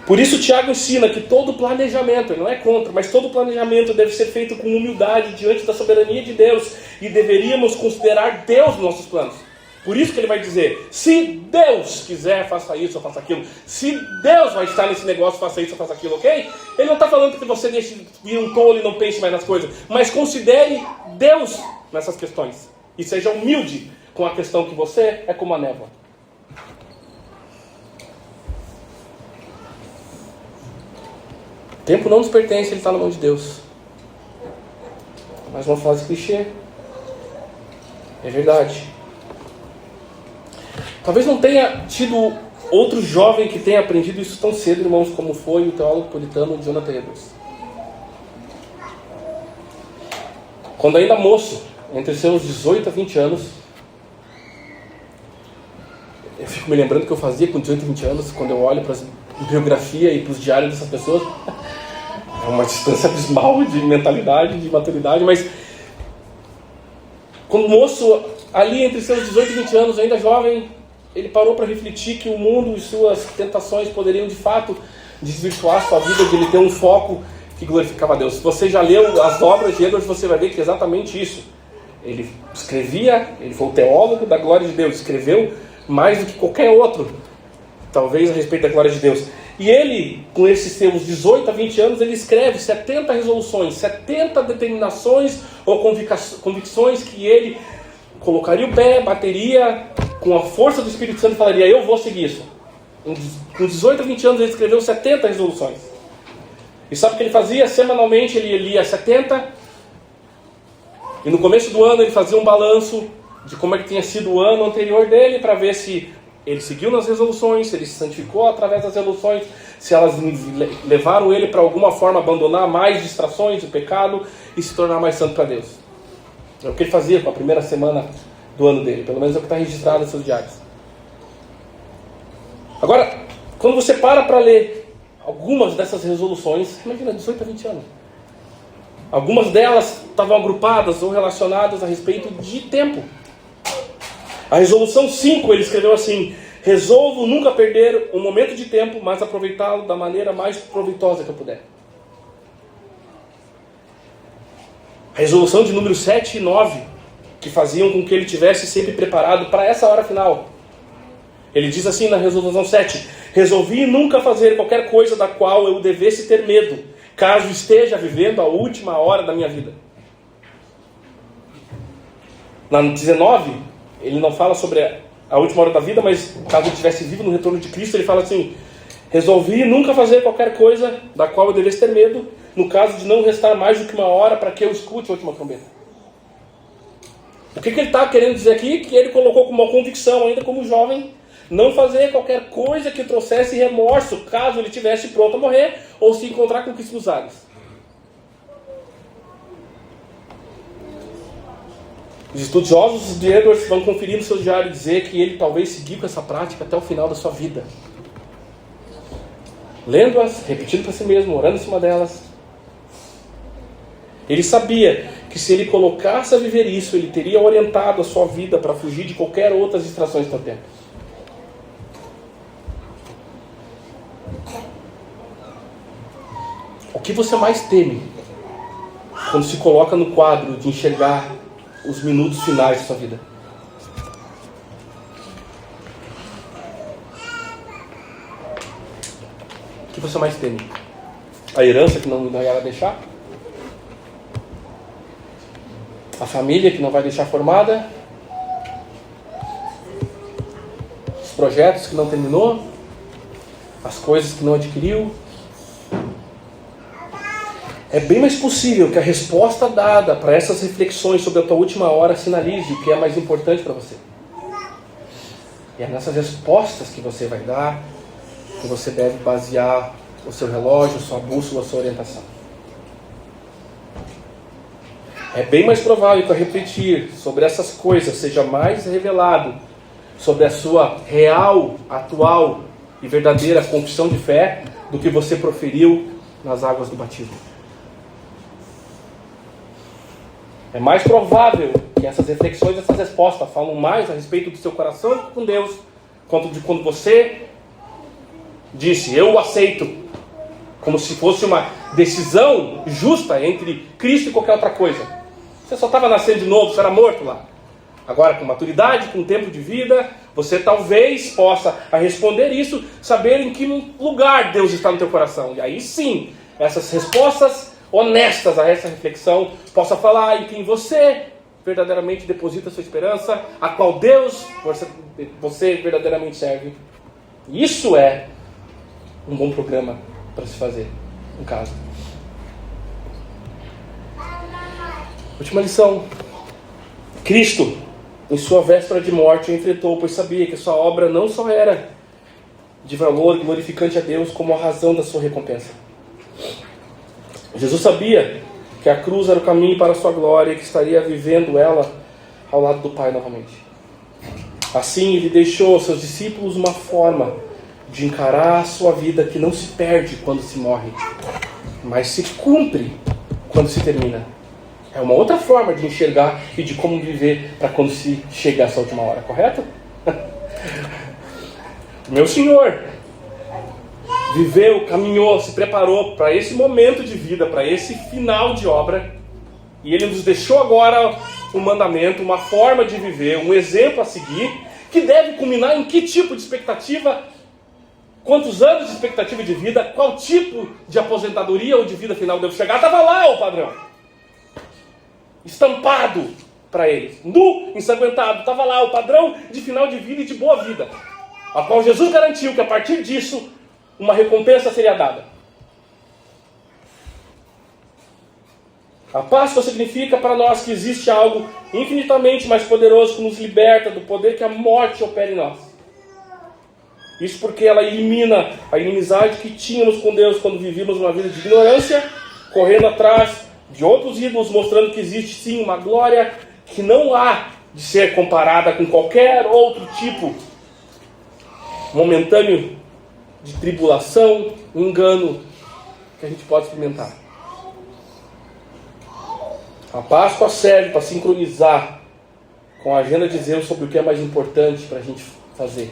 Por isso Tiago ensina que todo planejamento, ele não é contra, mas todo planejamento deve ser feito com humildade diante da soberania de Deus. E deveríamos considerar Deus nos nossos planos. Por isso que ele vai dizer, se Deus quiser, faça isso ou faça aquilo. Se Deus vai estar nesse negócio, faça isso ou faça aquilo, ok? Ele não está falando que você deixe de vir um tolo e não pense mais nas coisas. Mas considere Deus nessas questões. E seja humilde com a questão que você é como a névoa. O tempo não nos pertence, ele está na mão de Deus. Mais uma frase clichê. É verdade. Talvez não tenha tido outro jovem que tenha aprendido isso tão cedo, irmãos, como foi o teólogo puritano Jonathan Edwards. Quando ainda moço, entre seus 18 a 20 anos, eu fico me lembrando que eu fazia com 18 a 20 anos, quando eu olho para a biografia e para os diários dessas pessoas. É uma distância abismal de mentalidade, de maturidade, mas quando moço, ali entre seus 18 e 20 anos, ainda jovem, ele parou para refletir que o mundo e suas tentações poderiam de fato desvirtuar sua vida, de ele ter um foco que glorificava a Deus. Se você já leu as obras de Edwards, você vai ver que é exatamente isso. Ele escrevia, ele foi o teólogo da glória de Deus, escreveu mais do que qualquer outro, talvez a respeito da glória de Deus. E ele, com esses seus 18 a 20 anos, ele escreve 70 resoluções, 70 determinações ou convicções que ele colocaria o pé, bateria com a força do Espírito Santo e falaria, eu vou seguir isso. Com 18 a 20 anos ele escreveu 70 resoluções. E sabe o que ele fazia? Semanalmente ele lia 70. E no começo do ano ele fazia um balanço de como é que tinha sido o ano anterior dele, para ver se ele seguiu nas resoluções, se ele se santificou através das resoluções, se elas levaram ele para alguma forma abandonar mais distrações, o pecado e se tornar mais santo para Deus. É o que ele fazia com a primeira semana do ano dele, pelo menos é o que está registrado nos seus diários. Agora, quando você para ler algumas dessas resoluções, imagina, 18 a 20 anos. Algumas delas estavam agrupadas ou relacionadas a respeito de tempo. A resolução 5, ele escreveu assim: resolvo nunca perder um momento de tempo, mas aproveitá-lo da maneira mais proveitosa que eu puder. A resolução de número 7 e 9, que faziam com que ele tivesse sempre preparado para essa hora final. Ele diz assim na resolução 7: resolvi nunca fazer qualquer coisa da qual eu devesse ter medo, caso esteja vivendo a última hora da minha vida. Na 19, ele não fala sobre a última hora da vida, mas caso ele estivesse vivo no retorno de Cristo, ele fala assim: resolvi nunca fazer qualquer coisa da qual eu devesse ter medo, no caso de não restar mais do que uma hora para que eu escute a última trombeta. O que ele está querendo dizer aqui? Que ele colocou como uma convicção, ainda como jovem, não fazer qualquer coisa que trouxesse remorso, caso ele estivesse pronto a morrer, ou se encontrar com Cristo nos ares. Os estudiosos de Edwards vão conferir no seu diário e dizer que ele talvez seguiu com essa prática até o final da sua vida. Lendo-as, repetindo para si mesmo, orando em cima delas. Ele sabia que se ele colocasse a viver isso, ele teria orientado a sua vida para fugir de qualquer outras distrações do tempo. O que você mais teme quando se coloca no quadro de enxergar os minutos finais da sua vida? O que você mais teme? A herança que não irá deixar? A família que não vai deixar formada? Os projetos que não terminou? As coisas que não adquiriu? É bem mais possível que a resposta dada para essas reflexões sobre a tua última hora sinalize o que é mais importante para você. E é nessas respostas que você vai dar que você deve basear o seu relógio, sua bússola, sua orientação. É bem mais provável que ao refletir sobre essas coisas seja mais revelado sobre a sua real, atual e verdadeira confissão de fé do que você proferiu nas águas do batismo. É mais provável que essas reflexões, essas respostas falam mais a respeito do seu coração com Deus, quanto de quando você disse, eu o aceito, como se fosse uma decisão justa entre Cristo e qualquer outra coisa. Você só estava nascendo de novo, você era morto lá. Agora, com maturidade, com tempo de vida, você talvez possa a responder isso, saber em que lugar Deus está no teu coração. E aí sim, essas respostas honestas a essa reflexão, possa falar em quem você verdadeiramente deposita sua esperança, a qual Deus você verdadeiramente serve. Isso é um bom programa para se fazer em casa. Última lição. Cristo, em sua véspera de morte, o enfrentou, pois sabia que sua obra não só era de valor glorificante a Deus, como a razão da sua recompensa. Jesus sabia que a cruz era o caminho para a sua glória e que estaria vivendo ela ao lado do Pai novamente. Assim, ele deixou aos seus discípulos uma forma de encarar a sua vida que não se perde quando se morre, mas se cumpre quando se termina. É uma outra forma de enxergar e de como viver para quando se chega a essa última hora, correto? Meu Senhor viveu, caminhou, se preparou para esse momento de vida, para esse final de obra, e Ele nos deixou agora um mandamento, uma forma de viver, um exemplo a seguir, que deve culminar em que tipo de expectativa, quantos anos de expectativa de vida, qual tipo de aposentadoria ou de vida final deve chegar. Estava lá o padrão, estampado para eles, nu, ensanguentado, estava lá o padrão de final de vida e de boa vida, a qual Jesus garantiu que a partir disso uma recompensa seria dada. A Páscoa significa para nós que existe algo infinitamente mais poderoso que nos liberta do poder que a morte opera em nós. Isso porque ela elimina a inimizade que tínhamos com Deus quando vivíamos uma vida de ignorância, correndo atrás de outros ídolos, mostrando que existe sim uma glória que não há de ser comparada com qualquer outro tipo momentâneo de tribulação, engano que a gente pode experimentar. A Páscoa serve para sincronizar com a agenda de Deus sobre o que é mais importante para a gente fazer.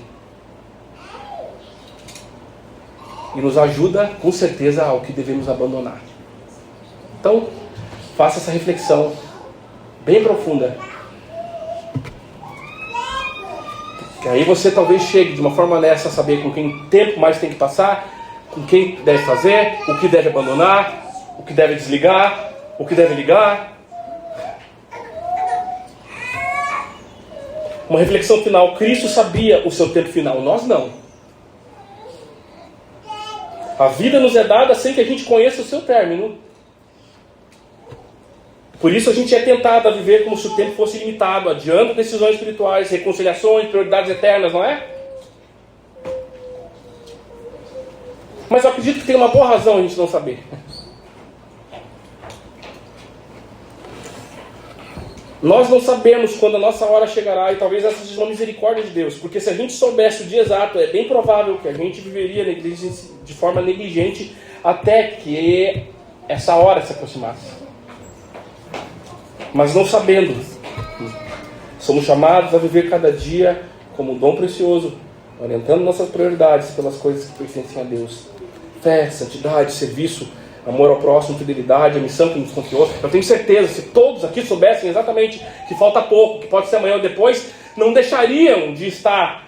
E nos ajuda, com certeza, ao que devemos abandonar. Então, faça essa reflexão bem profunda. Que aí você talvez chegue de uma forma honesta a saber com quem tempo mais tem que passar, com quem deve fazer, o que deve abandonar, o que deve desligar, o que deve ligar. Uma reflexão final. Cristo sabia o seu tempo final, nós não. A vida nos é dada sem que a gente conheça o seu término. Por isso a gente é tentado a viver como se o tempo fosse limitado, adiando decisões espirituais, reconciliações, prioridades eternas, não é? Mas eu acredito que tem uma boa razão a gente não saber. Nós não sabemos quando a nossa hora chegará, e talvez essa seja uma misericórdia de Deus, porque se a gente soubesse o dia exato, é bem provável que a gente viveria de forma negligente até que essa hora se aproximasse. mas não sabendo. Somos chamados a viver cada dia como um dom precioso, orientando nossas prioridades pelas coisas que pertencem a Deus. Fé, santidade, serviço, amor ao próximo, fidelidade, a missão que nos confiou. Eu tenho certeza, se todos aqui soubessem exatamente que falta pouco, que pode ser amanhã ou depois, não deixariam de estar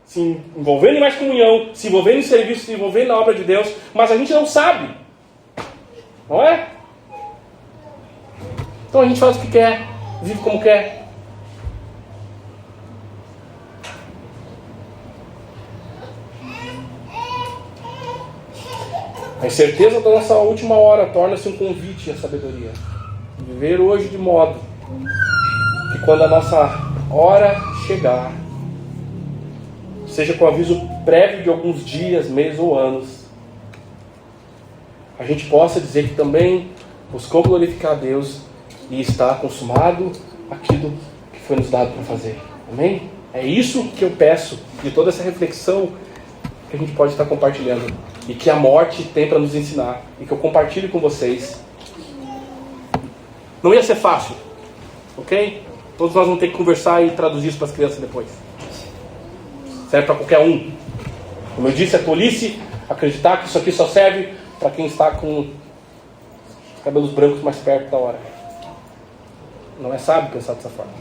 se envolvendo em mais comunhão, se envolvendo em serviço, se envolvendo na obra de Deus, mas a gente não sabe. Não é? Então a gente faz o que quer, vive como quer. A incerteza da nossa última hora torna-se um convite à sabedoria. Viver hoje de modo que quando a nossa hora chegar, seja com aviso prévio de alguns dias, meses ou anos, a gente possa dizer que também buscou glorificar a Deus e está consumado aquilo que foi nos dado para fazer. Amém? É isso que eu peço de toda essa reflexão que a gente pode estar compartilhando e que a morte tem para nos ensinar e que eu compartilho com vocês. Não ia ser fácil, ok? Todos nós vamos ter que conversar e traduzir isso para as crianças depois. Serve para qualquer um. Como eu disse, é tolice acreditar que isso aqui só serve para quem está com os cabelos brancos mais perto da hora. Não é sábio pensar dessa forma.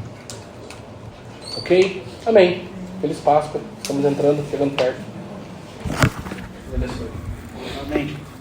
Ok? Amém. Feliz Páscoa. Estamos entrando, chegando perto. Deus abençoe. Amém.